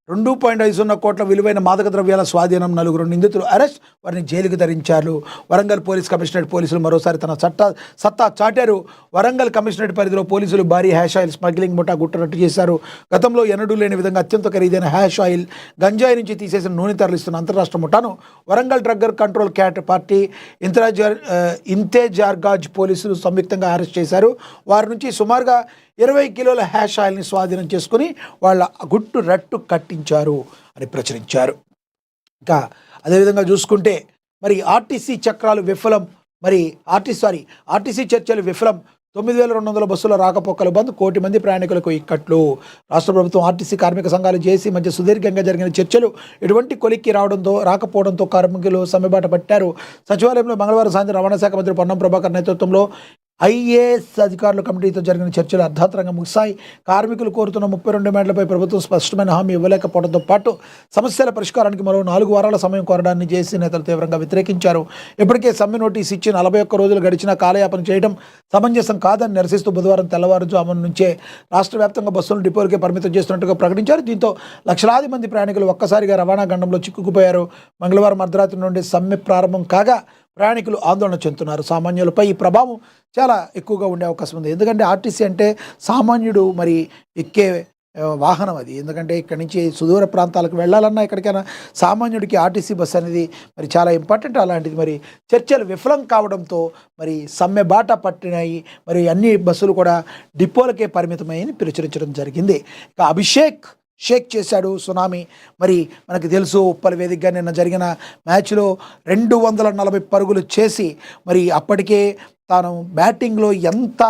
A: 2.50 కోట్ల విలువైన మాదక ద్రవ్యాల స్వాధీనం, 4 నిందితులు అరెస్ట్, వారిని జైలుకు ధరించారు. వరంగల్ పోలీస్ కమిషనరేట్ పోలీసులు మరోసారి తన సత్తా చాటారు. వరంగల్ కమిషనరేట్ పరిధిలో పోలీసులు భారీ హ్యాష్ ఆయిల్ స్మగ్లింగ్ ముఠా గుట్టరట్టు చేశారు. గతంలో ఎన్నడూ లేని విధంగా అత్యంత ఖరీదైన హ్యాష్ ఆయిల్, గంజాయి నుంచి తీసేసిన నూనె తరలిస్తున్న అంతర్రాష్ట్ర ముఠాను వరంగల్ డ్రగ్ కంట్రోల్ క్యాట్ పార్టీ ఇంతేజార్గాజ్ పోలీసులు సంయుక్తంగా అరెస్ట్ చేశారు. వారి నుంచి సుమారుగా 20 కిలోల హ్యాష్ ఆయిల్ని స్వాధీనం చేసుకుని వాళ్ళ గుట్టు రట్టు కట్టించారు అని ప్రచురించారు. ఇంకా అదేవిధంగా చూసుకుంటే మరి ఆర్టీసీ చక్రాలు విఫలం, మరి ఆర్టీసీ చర్చలు విఫలం, 9,200 బస్సుల రాకపోకలు బంద్, 1 కోటి మంది ప్రయాణికులకు ఇక్కట్లు. రాష్ట్ర ప్రభుత్వం ఆర్టీసీ కార్మిక సంఘాలు జేసీ మధ్య సుదీర్ఘంగా జరిగిన చర్చలు ఎటువంటి కొలిక్కి రాకపోవడంతో కార్మికులు సమ్మెబాట పట్టారు. సచివాలయంలో మంగళవారం సాయంత్రం రవాణా శాఖ మంత్రి పొన్నం ప్రభాకర్ నేతృత్వంలో ఐఏఎస్ అధికారుల కమిటీతో జరిగిన చర్చలు అర్ధాంతరంగా ముగిశాయి. కార్మికులు కోరుతున్న 32 డిమాండ్లపై ప్రభుత్వం స్పష్టమైన హామీ ఇవ్వలేకపోవడంతో పాటు సమస్యల పరిష్కారానికి మరో 4 వారాల సమయం కోరడాన్ని జేసీ నేతలు తీవ్రంగా వ్యతిరేకించారు. ఇప్పటికే సమ్మె నోటీస్ ఇచ్చి 41 రోజులు గడిచినా కాలయాపన చేయడం సమంజసం కాదని నిరసిస్తూ బుధవారం తెల్లవారుజామున నుంచే రాష్ట్ర వ్యాప్తంగా బస్సులను డిపోలకే పరిమితం చేస్తున్నట్టుగా ప్రకటించారు. దీంతో లక్షలాది మంది ప్రయాణికులు ఒక్కసారిగా రవాణా గండంలో చిక్కుకుపోయారు. మంగళవారం అర్ధరాత్రి నుండి సమ్మె ప్రారంభం కాగా ప్రయాణికులు ఆందోళన చెందుతున్నారు. సామాన్యులపై ఈ ప్రభావం చాలా ఎక్కువగా ఉండే అవకాశం ఉంది. ఎందుకంటే ఆర్టీసీ అంటే సామాన్యుడు మరి ఎక్కే వాహనం అది. ఎందుకంటే ఇక్కడి నుంచి సుదూర ప్రాంతాలకు వెళ్ళాలన్నా ఎక్కడికైనా సామాన్యుడికి ఆర్టీసీ బస్ అనేది మరి చాలా ఇంపార్టెంట్. అలాంటిది మరి చర్చలు విఫలం కావడంతో మరి సమ్మె బాట పట్టినాయి. మరి అన్ని బస్సులు కూడా డిపోలకే పరిమితమని ప్రచురించడం జరిగింది. ఇక అభిషేక్ చేశాడు సునామీ. మరి మనకు తెలుసు ఉప్పల వేదికగా నిన్న జరిగిన మ్యాచ్లో 240 పరుగులు చేసి మరి అప్పటికే తాను బ్యాటింగ్లో ఎంత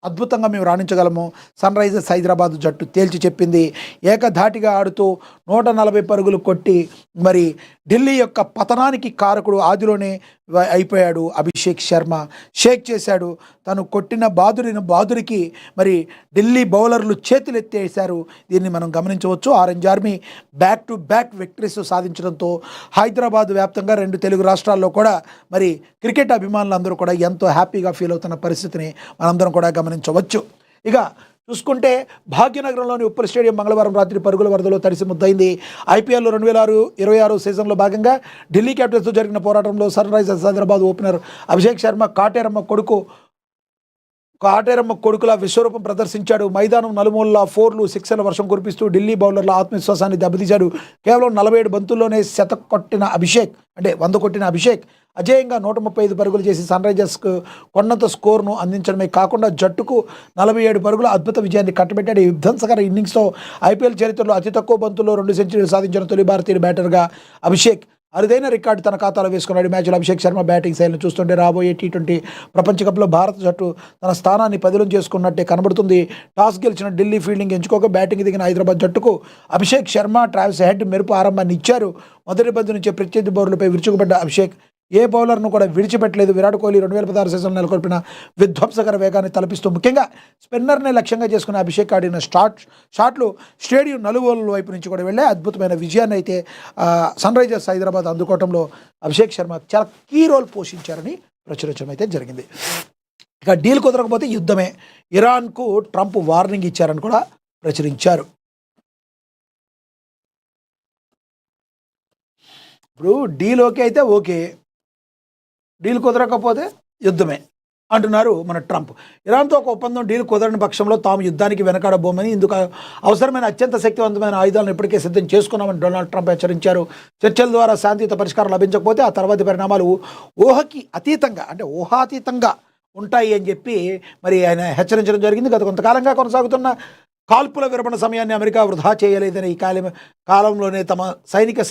A: అద్భుతంగా మేము రాణించగలము సన్ రైజర్స్ హైదరాబాద్ జట్టు తేల్చి చెప్పింది. ఏకధాటిగా ఆడుతూ 140 పరుగులు కొట్టి మరి ఢిల్లీ యొక్క పతనానికి కారకుడు ఆదిలోనే అయిపోయాడు అభిషేక్ శర్మ. షేక్ చేశాడు. తను కొట్టిన బాదురికి మరి ఢిల్లీ బౌలర్లు చేతులెత్తేశారు. దీన్ని మనం గమనించవచ్చు. Orange army back to back victories సాధించడంతో హైదరాబాద్ వ్యాప్తంగా 2 తెలుగు రాష్ట్రాల్లో కూడా మరి క్రికెట్ అభిమానులందరూ కూడా ఎంతో హ్యాపీగా ఫీల్ అవుతున్న పరిస్థితిని మనందరం కూడా గమనించవచ్చు. ఇక చూసుకుంటే భాగ్యనగరంలోని ఉప్పల్ స్టేడియం మంగళవారం రాత్రి పరుగుల వరదలో తడిసి ముద్దయింది. ఐపీఎల్లో 2026 సీజన్లో భాగంగా ఢిల్లీ క్యాపిటల్స్తో జరిగిన పోరాటంలో Sunrisers Hyderabad opener Abhishek Sharma Kateramma కొడుకులా విశ్వరూపం ప్రదర్శించాడు. మైదానం నలుమూలలా 4లు 6ల వర్షం కురిపిస్తూ ఢిల్లీ బౌలర్ల ఆత్మవిశ్వాసాన్ని దెబ్బతీశాడు. కేవలం 47 బంతుల్లోనే 100 కొట్టిన అభిషేక్ అజేయంగా 135 పరుగులు చేసి సన్ రైజర్స్కు కొండంత స్కోర్ను అందించడమే కాకుండా జట్టుకు 47 పరుగుల అద్భుత విజయాన్ని కట్టబెట్టాడు. ఈ విధ్వంసకర ఇన్నింగ్స్తో ఐపీఎల్ చరిత్రలో అతి తక్కువ బంతుల్లో 2 సెంచరీలు సాధించిన తొలి భారతీయ బ్యాటర్గా అభిషేక్ అరుదైన రికార్డు తన ఖాతాలో వేసుకున్నాడు. మ్యాచ్లో అభిషేక్ శర్మ బ్యాటింగ్ శైలిని చూస్తుంటే రాబోయే T20 ప్రపంచ కప్లో భారత జట్టు తన స్థానాన్ని పదిలం చేసుకున్నట్టే కనబడుతుంది. టాస్ గెలిచిన ఢిల్లీ ఫీల్డింగ్ ఎంచుకోక బ్యాటింగ్ దిగిన హైదరాబాద్ జట్టుకు అభిషేక్ శర్మ, ట్రావిస్ హెడ్ మెరుపు ఆరంభాన్ని ఇచ్చారు. మొదటి బంతి నుంచే ప్రత్యర్థి బౌలర్లపై విరుచుకుపడ్డ అభిషేక్ ఏ బౌలర్ను కూడా విడిచిపెట్టలేదు. విరాట్ కోహ్లీ 2016 సీజన్లో నెలకొల్పిన విధ్వంసకర వేగాన్ని తలపిస్తూ ముఖ్యంగా స్పిన్నర్ని లక్ష్యంగా చేసుకున్న అభిషేక్ ఆడిన షాట్లు స్టేడియం నలువూల వైపు నుంచి కూడా వెళ్ళే అద్భుతమైన విజయాన్ని అయితే సన్ రైజర్స్ హైదరాబాద్ అందుకోవడంలో అభిషేక్ శర్మ చాలా కీ రోల్ పోషించారని ప్రచురించడం అయితే జరిగింది. ఇక డీల్ కుదరకపోతే యుద్ధమే, ఇరాన్కు ట్రంప్ వార్నింగ్ ఇచ్చారని కూడా ప్రచురించారు. ఇప్పుడు డీల్ ఓకే అయితే ఓకే, డీల్ కుదరకపోతే యుద్ధమే అంటున్నారు మన ట్రంప్. ఇరాన్తో ఒక ఒప్పందం డీల్ కుదరని పక్షంలో తాము యుద్ధానికి వెనకాడబోమని, ఇందుకు అవసరమైన అత్యంత శక్తివంతమైన ఆయుధాలను ఇప్పటికే సిద్ధం చేసుకున్నామని డొనాల్డ్ ట్రంప్ హెచ్చరించారు. చర్చల ద్వారా శాంతియుత పరిష్కారం లభించకపోతే ఆ తర్వాతి పరిణామాలు ఊహాతీతంగా ఉంటాయి అని చెప్పి మరి ఆయన హెచ్చరించడం జరిగింది. గత కొంతకాలంగా కొనసాగుతున్న కాల్పుల విరమణ సమయాన్ని అమెరికా వృధా చేయలేదని ఈ కాలంలోనే తమ సైనిక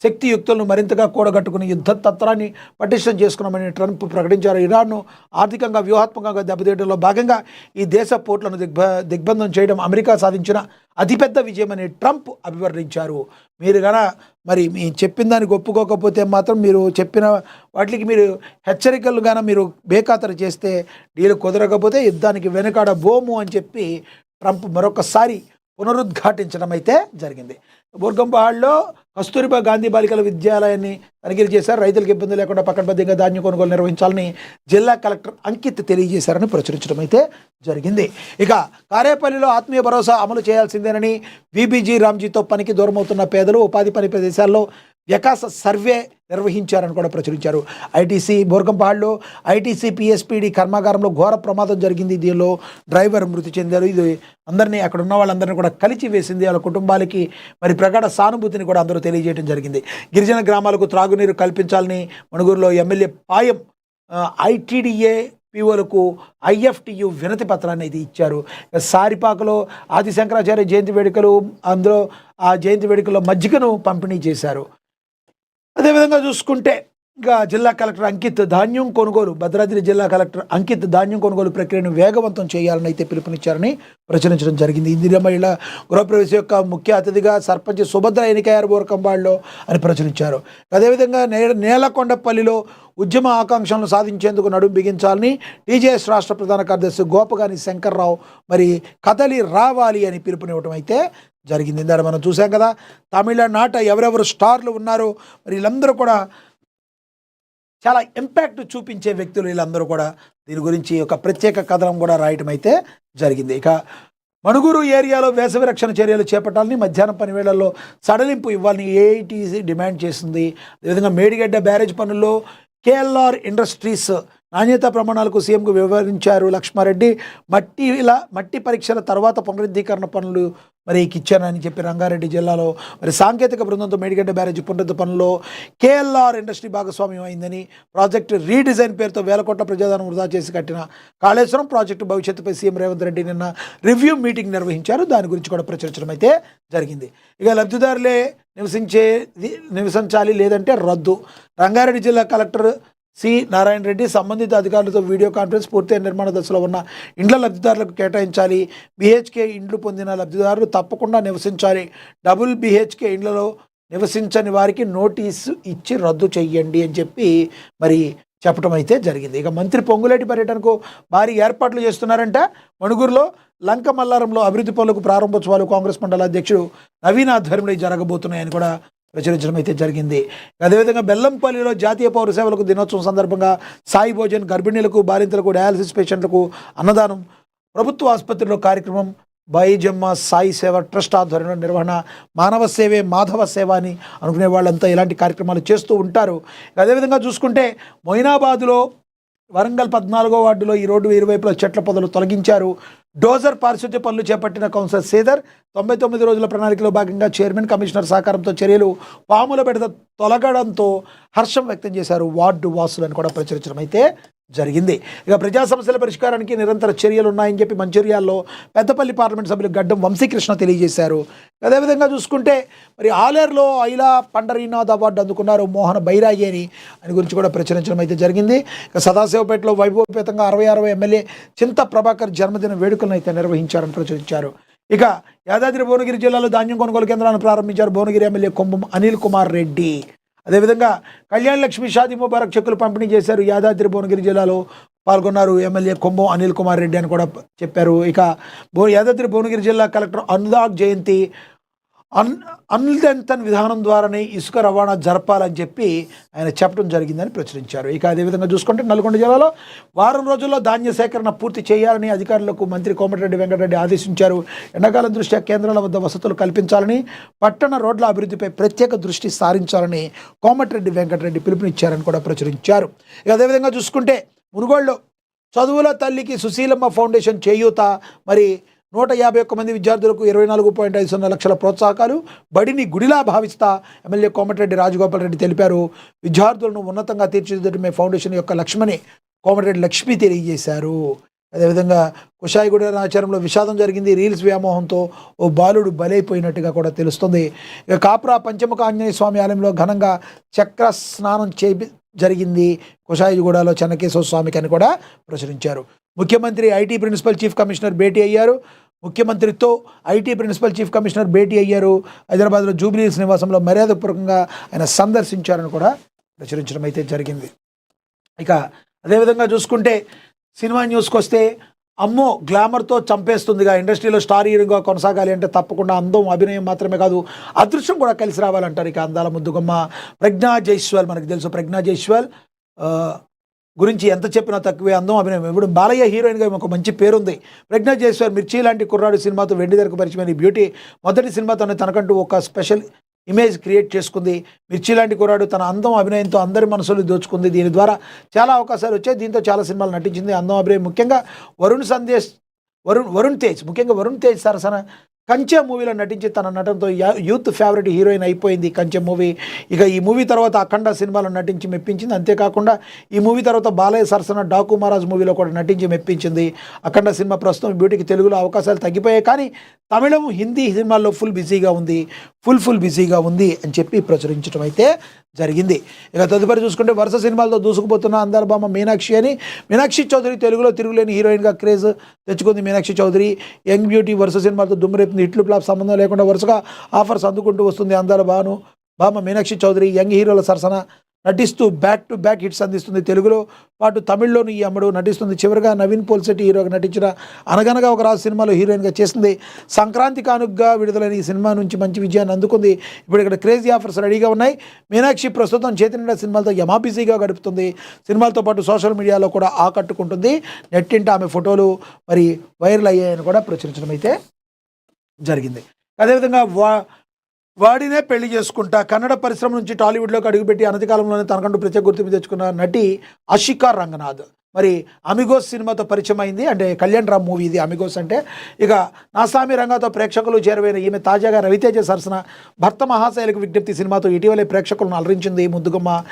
A: శక్తియుక్తులను మరింతగా కూడగట్టుకుని యుద్ధ తత్రాన్ని పటిష్టం చేసుకున్నామని ట్రంప్ ప్రకటించారు. ఇరాన్ను ఆర్థికంగా వ్యూహాత్మకంగా దెబ్బతీయడంలో భాగంగా ఈ దేశ పోర్టులను దిగ్బంధం చేయడం అమెరికా సాధించిన అతిపెద్ద విజయమని ట్రంప్ అభివర్ణించారు. మీరు మరి మీ చెప్పిన దానికి ఒప్పుకోకపోతే మాత్రం మీరు చెప్పిన వాటికి మీరు హెచ్చరికలు మీరు బేఖాతరు చేస్తే డీల్ కుదరకపోతే యుద్ధానికి వెనుకాడబోము అని చెప్పి ట్రంప్ మరొకసారి పునరుద్ఘాటించడం అయితే జరిగింది. బోర్గంపహాడ్లో కస్తూరిబా గాంధీ బాలికల విద్యాలయాన్ని తనిఖీలు చేశారు. రైతులకు ఇబ్బంది లేకుండా పకడ్బందీగా ధాన్యం కొనుగోలు నిర్వహించాలని జిల్లా కలెక్టర్ అంకిత్ తెలియజేశారని ప్రచురించడం అయితే జరిగింది. ఇక కారేపల్లిలో ఆత్మీయ భరోసా అమలు చేయాల్సిందేనని బీబీజీ రామ్జీతో పనికి దూరమవుతున్న పేదలు ఉపాధి పని ప్రదేశాల్లో వికాస సర్వే నిర్వహించారని కూడా ప్రచురించారు. ఐటీసీ బోర్గంపహాడ్లో ఐటీసీ పిఎస్పీడి కర్మాగారంలో ఘోర ప్రమాదం జరిగింది. దీనిలో డ్రైవర్ మృతి చెందారు. ఇది అందరినీ అక్కడ ఉన్న వాళ్ళందరినీ కూడా కలిచి వేసింది. వాళ్ళ కుటుంబాలకి మరి ప్రగాఢ సానుభూతిని కూడా అందరూ తెలియజేయడం జరిగింది. గిరిజన గ్రామాలకు త్రాగునీరు కల్పించాలని మణుగూరులో ఎమ్మెల్యే పాయం ఐటీడీఏ పీఓలకు ఐఎఫ్టియు వినతి పత్రాన్ని అయితే ఇచ్చారు. సారిపాకలో ఆది శంకరాచార్య జయంతి వేడుకలు, అందులో ఆ జయంతి వేడుకల్లో మజ్జిగను పంపిణీ చేశారు. అదేవిధంగా చూసుకుంటే ఇంకా జిల్లా కలెక్టర్ అంకిత్ ధాన్యం కొనుగోలు, భద్రాద్రి జిల్లా కలెక్టర్ అంకిత్ ధాన్యం కొనుగోలు ప్రక్రియను వేగవంతం చేయాలని అయితే పిలుపునిచ్చారని ప్రచురించడం జరిగింది. ఇందిరా మహిళ గృహప్రవేశం యొక్క ముఖ్య అతిథిగా సర్పంచ్ సుభద్ర ఎన్నికయ్యారు బోరకంబాడ్లో అని ప్రచురించారు. అదేవిధంగా నేలకొండపల్లిలో ఉద్యమ ఆకాంక్షలను సాధించేందుకు నడుం బిగించాలని టీజేఎస్ రాష్ట్ర ప్రధాన కార్యదర్శి గోపగాని శంకర్రావు మరి కదలి రావాలి అని పిలుపునివ్వడం అయితే జరిగింది. ఇందాక మనం చూసాం కదా, తమిళనాట ఎవరెవరు స్టార్లు ఉన్నారో మరి వీళ్ళందరూ కూడా చాలా ఇంపాక్ట్ చూపించే వ్యక్తులు. వీళ్ళందరూ కూడా దీని గురించి ఒక ప్రత్యేక కథనం కూడా రాయటం అయితే జరిగింది. ఇక మణుగూరు ఏరియాలో వేసవి రక్షణ చర్యలు చేపట్టాలని, మధ్యాహ్నం పని వేళల్లో సడలింపు ఇవ్వాలని ఏఐటీసీ డిమాండ్ చేసింది. అదేవిధంగా మేడిగడ్డ బ్యారేజ్ పనుల్లో కేఎల్ఆర్ ఇండస్ట్రీస్ నాణ్యతా ప్రమాణాలకు సీఎంకు వివరించారు లక్ష్మారెడ్డి. మట్టి పరీక్షల తర్వాత పునరుద్ధీకరణ పనులు మరి ఇచ్చానని చెప్పి రంగారెడ్డి జిల్లాలో మరి సాంకేతిక బృందంతో మేడిగడ్డ బ్యారేజ్ పునరుద్ధ పనుల్లో కేఎల్ఆర్ ఇండస్ట్రీ భాగస్వామ్యం అయిందని, ప్రాజెక్టు రీడిజైన్ పేరుతో వేల కోట్ల ప్రజాధనం వృధా చేసి కట్టిన కాళేశ్వరం ప్రాజెక్టు భవిష్యత్తుపై సీఎం రేవంత్ రెడ్డి నిన్న రివ్యూ మీటింగ్ నిర్వహించారు. దాని గురించి కూడా ప్రచురించడం అయితే జరిగింది. ఇక లబ్ధిదారులే నివసించాలి లేదంటే రద్దు. రంగారెడ్డి జిల్లా కలెక్టర్ సి నారాయణ రెడ్డి సంబంధిత అధికారులతో వీడియో కాన్ఫరెన్స్ పూర్తి నిర్మాణ దశలో ఉన్న ఇండ్ల లబ్ధిదారులకు కేటాయించాలి. బీహెచ్కే ఇండ్లు పొందిన లబ్ధిదారులు తప్పకుండా నివసించాలి. డబుల్ బీహెచ్కే ఇండ్లలో నివసించని వారికి నోటీసు ఇచ్చి రద్దు చెయ్యండి అని చెప్పి మరి చెప్పడం అయితే జరిగింది. ఇక మంత్రి పొంగులేటి పర్యటనకు భారీ ఏర్పాట్లు చేస్తున్నారంట. మణుగూరులో లంక మల్లారంలో అభివృద్ధి పనులకు ప్రారంభోత్సవాలు కాంగ్రెస్ మండల అధ్యక్షుడు నవీన్ ఆధ్వర్యంలో జరగబోతున్నాయని కూడా ప్రచురించడం అయితే జరిగింది. అదేవిధంగా బెల్లంపల్లిలో జాతీయ పౌర సేవలకు దినోత్సవం సందర్భంగా సాయి భోజన్, గర్భిణీలకు, బాలింతలకు, డయాలసిస్ పేషెంట్లకు అన్నదానం, ప్రభుత్వ ఆసుపత్రిలో కార్యక్రమం, బైజమ్మ సాయి సేవ ట్రస్ట్ ఆధ్వర్యంలో నిర్వహణ, మానవ సేవే మాధవ సేవ అని అనుకునే వాళ్ళంతా ఇలాంటి కార్యక్రమాలు చేస్తూ ఉంటారు. అదేవిధంగా చూసుకుంటే మొయినాబాద్లో వరంగల్ 14వ వార్డులో ఈ రోడ్డు ఇరువైపులా చెట్ల పొదలు తొలగించారు. డోజర్ పారిశుద్ధ్య పనులు చేపట్టిన కౌన్సిలర్ శ్రీధర్ 99 రోజుల ప్రణాళికలో భాగంగా చైర్మన్, కమిషనర్ సహకారంతో చర్యలు, పాముల బెడద తొలగడంతో హర్షం వ్యక్తం చేశారు వార్డు వాసులను కూడా ప్రచురించడం అయితే జరిగింది. ఇక ప్రజా సమస్యల పరిష్కారానికి నిరంతర చర్యలు ఉన్నాయని చెప్పి మంచిర్యాలలో పెద్దపల్లి పార్లమెంట్ సభ్యులు గడ్డం వంశీకృష్ణ తెలియజేశారు. అదేవిధంగా చూసుకుంటే మరి ఆలేరులో ఐలా పండరీనాథ్ అవార్డు అందుకున్నారు మోహన బైరాగి అని ఆయన గురించి కూడా ప్రచురించడం అయితే జరిగింది. ఇక సదాశివపేటలో వైభవపేతంగా 66వ ఎమ్మెల్యే చింత ప్రభాకర్ జన్మదిన వేడుకలను అయితే నిర్వహించారని ప్రచురించారు. ఇక యాదాద్రి భువనగిరి జిల్లాలో ధాన్యం కొనుగోలు కేంద్రాలను ప్రారంభించారు భువనగిరి ఎమ్మెల్యే కొంబం అనిల్ కుమార్ రెడ్డి. అదేవిధంగా కళ్యాణ్ లక్ష్మి షాదీ ముబారక్ చెక్కులు పంపిణీ చేశారు. యాదాద్రి భువనగిరి జిల్లాలో పాల్గొన్నారు ఎమ్మెల్యే కొంబం అనిల్ కుమార్ రెడ్డి అని కూడా చెప్పారు. ఇక యాదాద్రి భువనగిరి జిల్లా కలెక్టర్ అనురాగ్ జయంతి అనుదంతన్ విధానం ద్వారానే ఇసుక రవాణా జరపాలని చెప్పి ఆయన చెప్పడం జరిగిందని ప్రచురించారు. ఇక అదేవిధంగా చూసుకుంటే నల్గొండ జిల్లాలో వారం రోజుల్లో ధాన్య సేకరణ పూర్తి చేయాలని అధికారులకు మంత్రి కోమటిరెడ్డి వెంకటరెడ్డి ఆదేశించారు. ఎండాకాలం దృష్ట్యా కేంద్రాల వద్ద వసతులు కల్పించాలని, పట్టణ రోడ్ల అభివృద్ధిపై ప్రత్యేక దృష్టి సారించాలని కోమటిరెడ్డి వెంకటరెడ్డి పిలుపునిచ్చారని కూడా ప్రచురించారు. ఇక అదేవిధంగా చూసుకుంటే మునుగోడులో చదువుల తల్లికి సుశీలమ్మ ఫౌండేషన్ చేయూత మరి 151 మంది విద్యార్థులకు 24.50 లక్షల ప్రోత్సాహకాలు బడిని గుడిలా భావిస్తా ఎమ్మెల్యే కోమటిరెడ్డి రాజగోపాల్ రెడ్డి తెలిపారు. విద్యార్థులను ఉన్నతంగా తీర్చిదిద్దడమే ఫౌండేషన్ యొక్క లక్ష్యమని కోమటిరెడ్డి లక్ష్మి తెలియజేశారు. అదేవిధంగా కుషాయిగూడ ఆచారంలో విషాదం జరిగింది. రీల్స్ వ్యామోహంతో ఓ బాలుడు బలైపోయినట్టుగా కూడా తెలుస్తుంది. ఇక కాప్రా పంచముఖ ఆంజనేయ స్వామి ఆలయంలో ఘనంగా చక్ర స్నానం జరిగింది. కుషాయిగూడలో చెన్నకేశవ స్వామికి అని కూడా ప్రచురించారు. ముఖ్యమంత్రి ఐటీ ప్రిన్సిపల్ చీఫ్ కమిషనర్ భేటీ అయ్యారు. ముఖ్యమంత్రితో ఐటీ ప్రిన్సిపల్ చీఫ్ కమిషనర్ భేటీ అయ్యారు. హైదరాబాద్లో జూబ్లీహిల్స్ నివాసంలో మర్యాదపూర్వకంగా ఆయన సందర్శించారని కూడా ప్రచురించడం అయితే జరిగింది. ఇక అదేవిధంగా చూసుకుంటే సినిమా న్యూస్కి వస్తే అమ్మో గ్లామర్తో చంపేస్తుందిగా. ఇండస్ట్రీలో స్టార్ హీరోగా కొనసాగాలి అంటే తప్పకుండా అందం అభినయం మాత్రమే కాదు అదృష్టం కూడా కలిసి రావాలంటారు. ఇక అందాల ముద్దుగమ్మ ప్రజ్ఞా జైస్వాల్ మనకు తెలుసు. ప్రజ్ఞా జైస్వాల్ గురించి ఎంత చెప్పినా తక్కువే. అందం అభినయం. ఇప్పుడు బాలయ్య హీరోయిన్గా ఒక మంచి పేరుంది. ప్రజ్ఞా జైస్వాల్ మిర్చి లాంటి కుర్రాడు సినిమాతో వెండి తెరకు పరిచయమైన బ్యూటీ మొదటి సినిమాతోనే తనకంటూ ఒక స్పెషల్ ఇమేజ్ క్రియేట్ చేసుకుంది. మిర్చి లాంటి కుర్రాడు తన అందం అభినయంతో అందరి మనసులు దోచుకుంది. దీని ద్వారా చాలా అవకాశాలు వచ్చాయి. దీంతో చాలా సినిమాలు నటించింది. అందం అభినయం ముఖ్యంగా వరుణ్ తేజ్ సరసన కంచె మూవీలో నటించి తన నటనతో యూత్ ఫేవరెట్ హీరోయిన్ అయిపోయింది కంచె మూవీ. ఇక ఈ మూవీ తర్వాత అఖండ సినిమాలో నటించి మెప్పించింది. అంతేకాకుండా ఈ మూవీ తర్వాత బాలయ్య సరసన డాకు మహారాజ్ మూవీలో కూడా నటించి మెప్పించింది. అఖండ సినిమా ప్రస్తుతం బ్యూటీకి తెలుగులో అవకాశాలు తగ్గిపోయాయి, కానీ తమిళం హిందీ సినిమాల్లో ఫుల్ బిజీగా ఉంది అని చెప్పి ప్రచురించడం అయితే జరిగింది. ఇక తదుపరి చూసుకుంటే వరుస సినిమాలతో దూసుకుపోతున్న అందాల బామ్మ మీనాక్షి చౌదరి తెలుగులో తిరుగులేని హీరోయిన్గా క్రేజ్ తెచ్చుకుంది. మీనాక్షి చౌదరి యంగ్ బ్యూటీ వరుస సినిమాలతో దుమ్మురేపుతుంది. హిట్లు ఫ్లాప్ సంబంధం లేకుండా వరుసగా ఆఫర్స్ అందుకుంటూ వస్తుంది. అందాల బామ్మ మీనాక్షి చౌదరి యంగ్ హీరోల సరసన నటిస్తూ బ్యాక్ టు బ్యాక్ హిట్స్ అందిస్తుంది. తెలుగులో పాటు తమిళ్లోనూ ఈ అమ్మడు నటిస్తుంది. చివరిగా నవీన్ పోల్శెట్టి హీరోగా నటించిన అనగనగా ఒక రాజు సినిమాలో హీరోయిన్గా చేసింది. సంక్రాంతి కానుకగా విడుదలైన ఈ సినిమా నుంచి మంచి విజయాన్ని అందుకుంది. ఇప్పుడు ఇక్కడ క్రేజీ ఆఫర్స్ రెడీగా ఉన్నాయి. మీనాక్షి ప్రస్తుతం చేతినిండా సినిమాలతో యమా బిజీగా గడుపుతుంది. సినిమాలతో పాటు సోషల్ మీడియాలో కూడా ఆకట్టుకుంటుంది. నెట్టింట ఆమె ఫోటోలు మరి వైరల్ అయ్యాయని కూడా ప్రచురించడం అయితే జరిగింది. అదేవిధంగా వాడినే పెళ్లి చేసుకుంటా కన్నడ పరిశ్రమ నుంచి టాలీవుడ్లోకి అడుగుపెట్టి అనతి కాలంలోనే తనకంటూ ప్రత్యేక గుర్తింపు తెచ్చుకున్న నటి ఆషికా రంగనాథ్ మరి అమిగోస్ సినిమాతో పరిచయం అయింది. అంటే కళ్యాణ్ రామ్ మూవీ ఇది అమిగోస్ అంటే. ఇక నాసామి రంగంతో ప్రేక్షకులు చేరువైన ఈమె తాజాగా రవితేజ సరసన భర్త మహాశైలకు విజ్ఞప్తి సినిమాతో ఇటీవలే ప్రేక్షకులను అలరించింది. ముద్దుగుమ్మ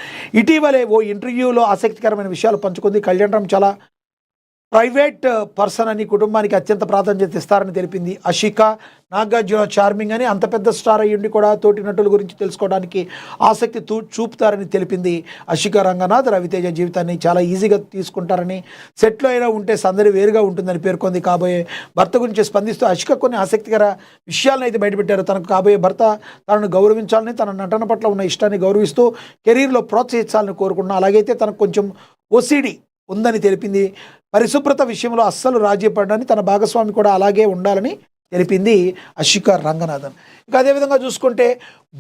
A: ఇటీవలే ఓ ఇంటర్వ్యూలో ఆసక్తికరమైన విషయాలు పంచుకుంది. కళ్యాణ్ రామ్ చాలా ప్రైవేట్ పర్సన్ అని, కుటుంబానికి అత్యంత ప్రాధాన్యత ఇస్తారని తెలిపింది. ఆషికా నాగార్జున చార్మింగ్ అని, అంత పెద్ద స్టార్ అయ్యుండి కూడా తోటి నటుల గురించి తెలుసుకోవడానికి ఆసక్తి చూపుతారని తెలిపింది. ఆషికా రంగనాథ్ రవితేజ జీవితాన్ని చాలా ఈజీగా తీసుకుంటారని, సెట్లో అయినా ఉంటే సందడి వేరుగా ఉంటుందని పేర్కొంది. కాబోయే భర్త గురించి స్పందిస్తూ ఆషికా కొన్ని ఆసక్తికర విషయాలను అయితే బయటపెట్టారు. తనకు కాబోయే భర్త తనను గౌరవించాలని, తన నటన పట్ల ఉన్న ఇష్టాన్ని గౌరవిస్తూ కెరీర్లో ప్రోత్సహించాలని కోరుకున్నా. అలాగైతే తనకు కొంచెం ఓసిడి ఉందని తెలిపింది. పరిశుభ్రత విషయంలో అస్సలు రాజీ పడని, తన భాగస్వామి కూడా అలాగే ఉండాలని తెలిపింది ఆషికా రంగనాథన్. ఇంకా అదేవిధంగా చూసుకుంటే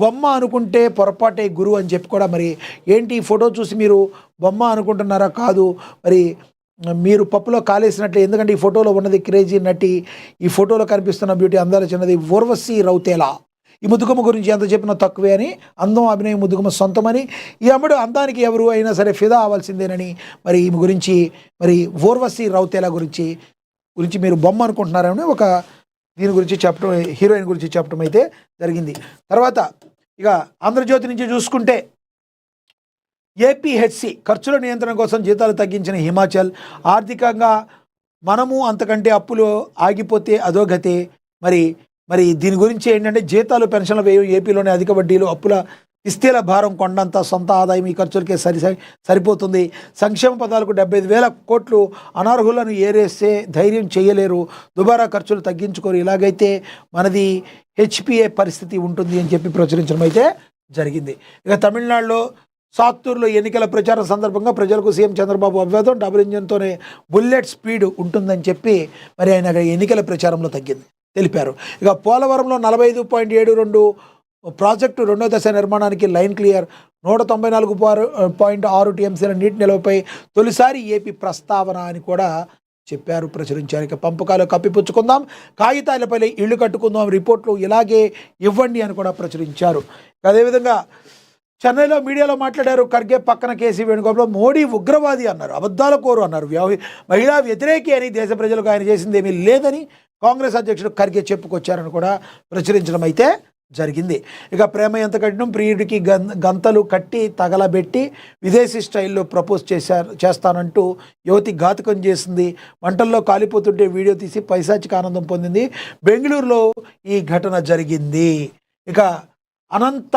A: బొమ్మ అనుకుంటే పొరపాటే గురు అని చెప్పి కూడా మరి ఏంటి ఈ ఫోటో చూసి మీరు బొమ్మ అనుకుంటున్నారా? కాదు, మరి మీరు పప్పులో కాలేసినట్లే. ఎందుకంటే ఈ ఫోటోలో ఉన్నది క్రేజీ నటి, ఈ ఫోటోలో కనిపిస్తున్న బ్యూటీ అందాల చిన్నది ఊర్వశి రౌతేలా. ఈ ముద్దుగుమ్మ గురించి ఎంత చెప్పినా తక్కువే అని, అందం అభినయం ముద్దుగుమ్మ సొంతమని, ఈ అమ్మడు అందానికి ఎవరు అయినా సరే ఫిదా అవ్వాల్సిందేనని మరి ఈమె గురించి మరి ఊర్వశి రౌతేలా గురించి మీరు బొమ్మ అనుకుంటున్నారని ఒక దీని గురించి చెప్పడం, హీరోయిన్ గురించి చెప్పడం అయితే జరిగింది. తర్వాత ఇక ఆంధ్రజ్యోతి నుంచి చూసుకుంటే ఏపీహెచ్సి ఖర్చుల నియంత్రణ కోసం జీతాలు తగ్గించిన హిమాచల్, ఆర్థికంగా మనము అంతకంటే అప్పులు ఆగిపోతే అధోగతే. మరి మరి దీని గురించి ఏంటంటే జీతాలు పెన్షన్ల వ్యయం, ఏపీలోని అధిక వడ్డీలు, అప్పుల కిస్తీల భారం, కొండంత సొంత ఆదాయం ఈ ఖర్చులకే సరిపోతుంది. సంక్షేమ పదాలకు 75,000 కోట్లు, అనర్హులను ఏరేస్తే ధైర్యం చేయలేరు, దుబారా ఖర్చులు తగ్గించుకోరు, ఇలాగైతే మనది హెచ్పిఏ పరిస్థితి ఉంటుంది అని చెప్పి ప్రచురించడం అయితే జరిగింది. ఇక తమిళనాడులో సాత్తూరులో ఎన్నికల ప్రచారం సందర్భంగా ప్రజలకు సీఎం చంద్రబాబు అభివాదం, డబుల్ ఇంజన్తోనే బుల్లెట్ స్పీడ్ ఉంటుందని చెప్పి మరి ఆయన ఎన్నికల ప్రచారంలో తెలిపారు. ఇక పోలవరంలో 45.72 ప్రాజెక్టు రెండో దశ నిర్మాణానికి లైన్ క్లియర్, 194.6 టీఎంసీల నీటి నిల్వపై తొలిసారి ఏపీ ప్రస్తావన అని కూడా చెప్పారు, ప్రచురించారు. ఇక పంపకాలు కప్పిపుచ్చుకుందాం, కాగితాలపై ఇళ్లు కట్టుకుందాం, రిపోర్ట్లు ఇలాగే ఇవ్వండి అని కూడా ప్రచురించారు. అదేవిధంగా చెన్నైలో మీడియాలో మాట్లాడారు ఖర్గే, పక్కన కేసీ వేణుగోపాల్, మోడీ ఉగ్రవాది అన్నారు, అబద్ధాల కోరు అన్నారు, మహిళా వ్యతిరేకి అని, దేశ ప్రజలకు ఆయన చేసింది ఏమీ లేదని కాంగ్రెస్ అధ్యక్షుడు ఖర్గే చెప్పుకొచ్చారని కూడా ప్రచురించడం అయితే జరిగింది. ఇక ప్రేమ ఎంత కఠినం, ప్రియుడికి గంతలు కట్టి తగలబెట్టి విదేశీ స్టైల్లో ప్రపోజ్ చేస్తానంటూ యువతి ఘాతుకం చేసింది, మంటల్లో కాలిపోతుంటే వీడియో తీసి పైశాచిక ఆనందం పొందింది. బెంగళూరులో ఈ ఘటన జరిగింది. ఇక అనంత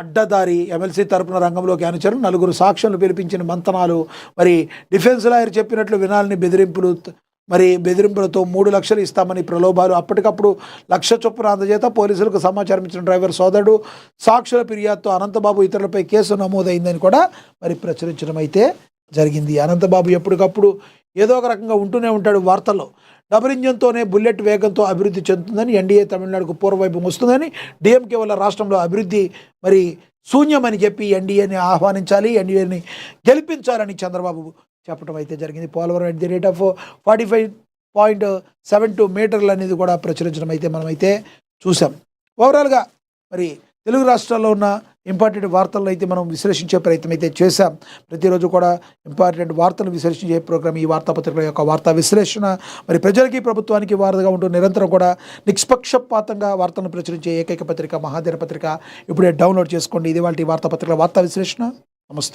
A: అడ్డదారి ఎమ్మెల్సీ తరపున రంగంలోకి అనుచరులు, 4 సాక్షులను పిలిపించిన మంతనాలు, మరి డిఫెన్స్ లాయర్ చెప్పినట్లు వినాలని బెదిరింపులతో 3 లక్షలు ఇస్తామని ప్రలోభాలు, అప్పటికప్పుడు 1,00,000 చొప్పున అందజేత పోలీసులకు సమాచారం ఇచ్చిన డ్రైవర్ సోదరుడు, సాక్షుల ఫిర్యాదుతో అనంతబాబు ఇతరులపై కేసు నమోదైందని కూడా మరి ప్రచురించడం అయితే జరిగింది. అనంతబాబు ఎప్పటికప్పుడు ఏదో ఒక రకంగా ఉంటూనే ఉంటాడు వార్తల్లో. డబుల్ ఇంజన్తోనే బుల్లెట్ వేగంతో అభివృద్ధి చెందుతుందని, ఎన్డీఏ తమిళనాడుకు పూర్వవైభవం వస్తుందని, డిఎంకే వల్ల రాష్ట్రంలో అభివృద్ధి మరి శూన్యమని చెప్పి ఎన్డీఏని ఆహ్వానించాలి, ఎన్డీఏని గెలిపించాలని చంద్రబాబు చెప్పడం అయితే జరిగింది. Polavaram at the rate of 45.72 మీటర్లు అనేది కూడా ప్రచురించడం అయితే మనమైతే చూసాం. ఓవరాల్గా మరి తెలుగు రాష్ట్రాల్లో ఉన్న ఇంపార్టెంట్ వార్తలను అయితే మనం విశ్లేషించే ప్రయత్నం అయితే చేశాం. ప్రతిరోజు కూడా ఇంపార్టెంట్ వార్తలు విశ్లేషించే ప్రోగ్రామ్ ఈ వార్తాపత్రికల యొక్క వార్తా విశ్లేషణ. మరి ప్రజలకి ప్రభుత్వానికి వారధిగా ఉంటూ నిరంతరం కూడా నిష్పక్షపాతంగా వార్తలను ప్రచురించే ఏకైక పత్రిక మహాదిన పత్రిక. ఇప్పుడే డౌన్లోడ్ చేసుకోండి. ఇది వాళ్ళ వార్తాపత్రికల వార్తా విశ్లేషణ. నమస్తే.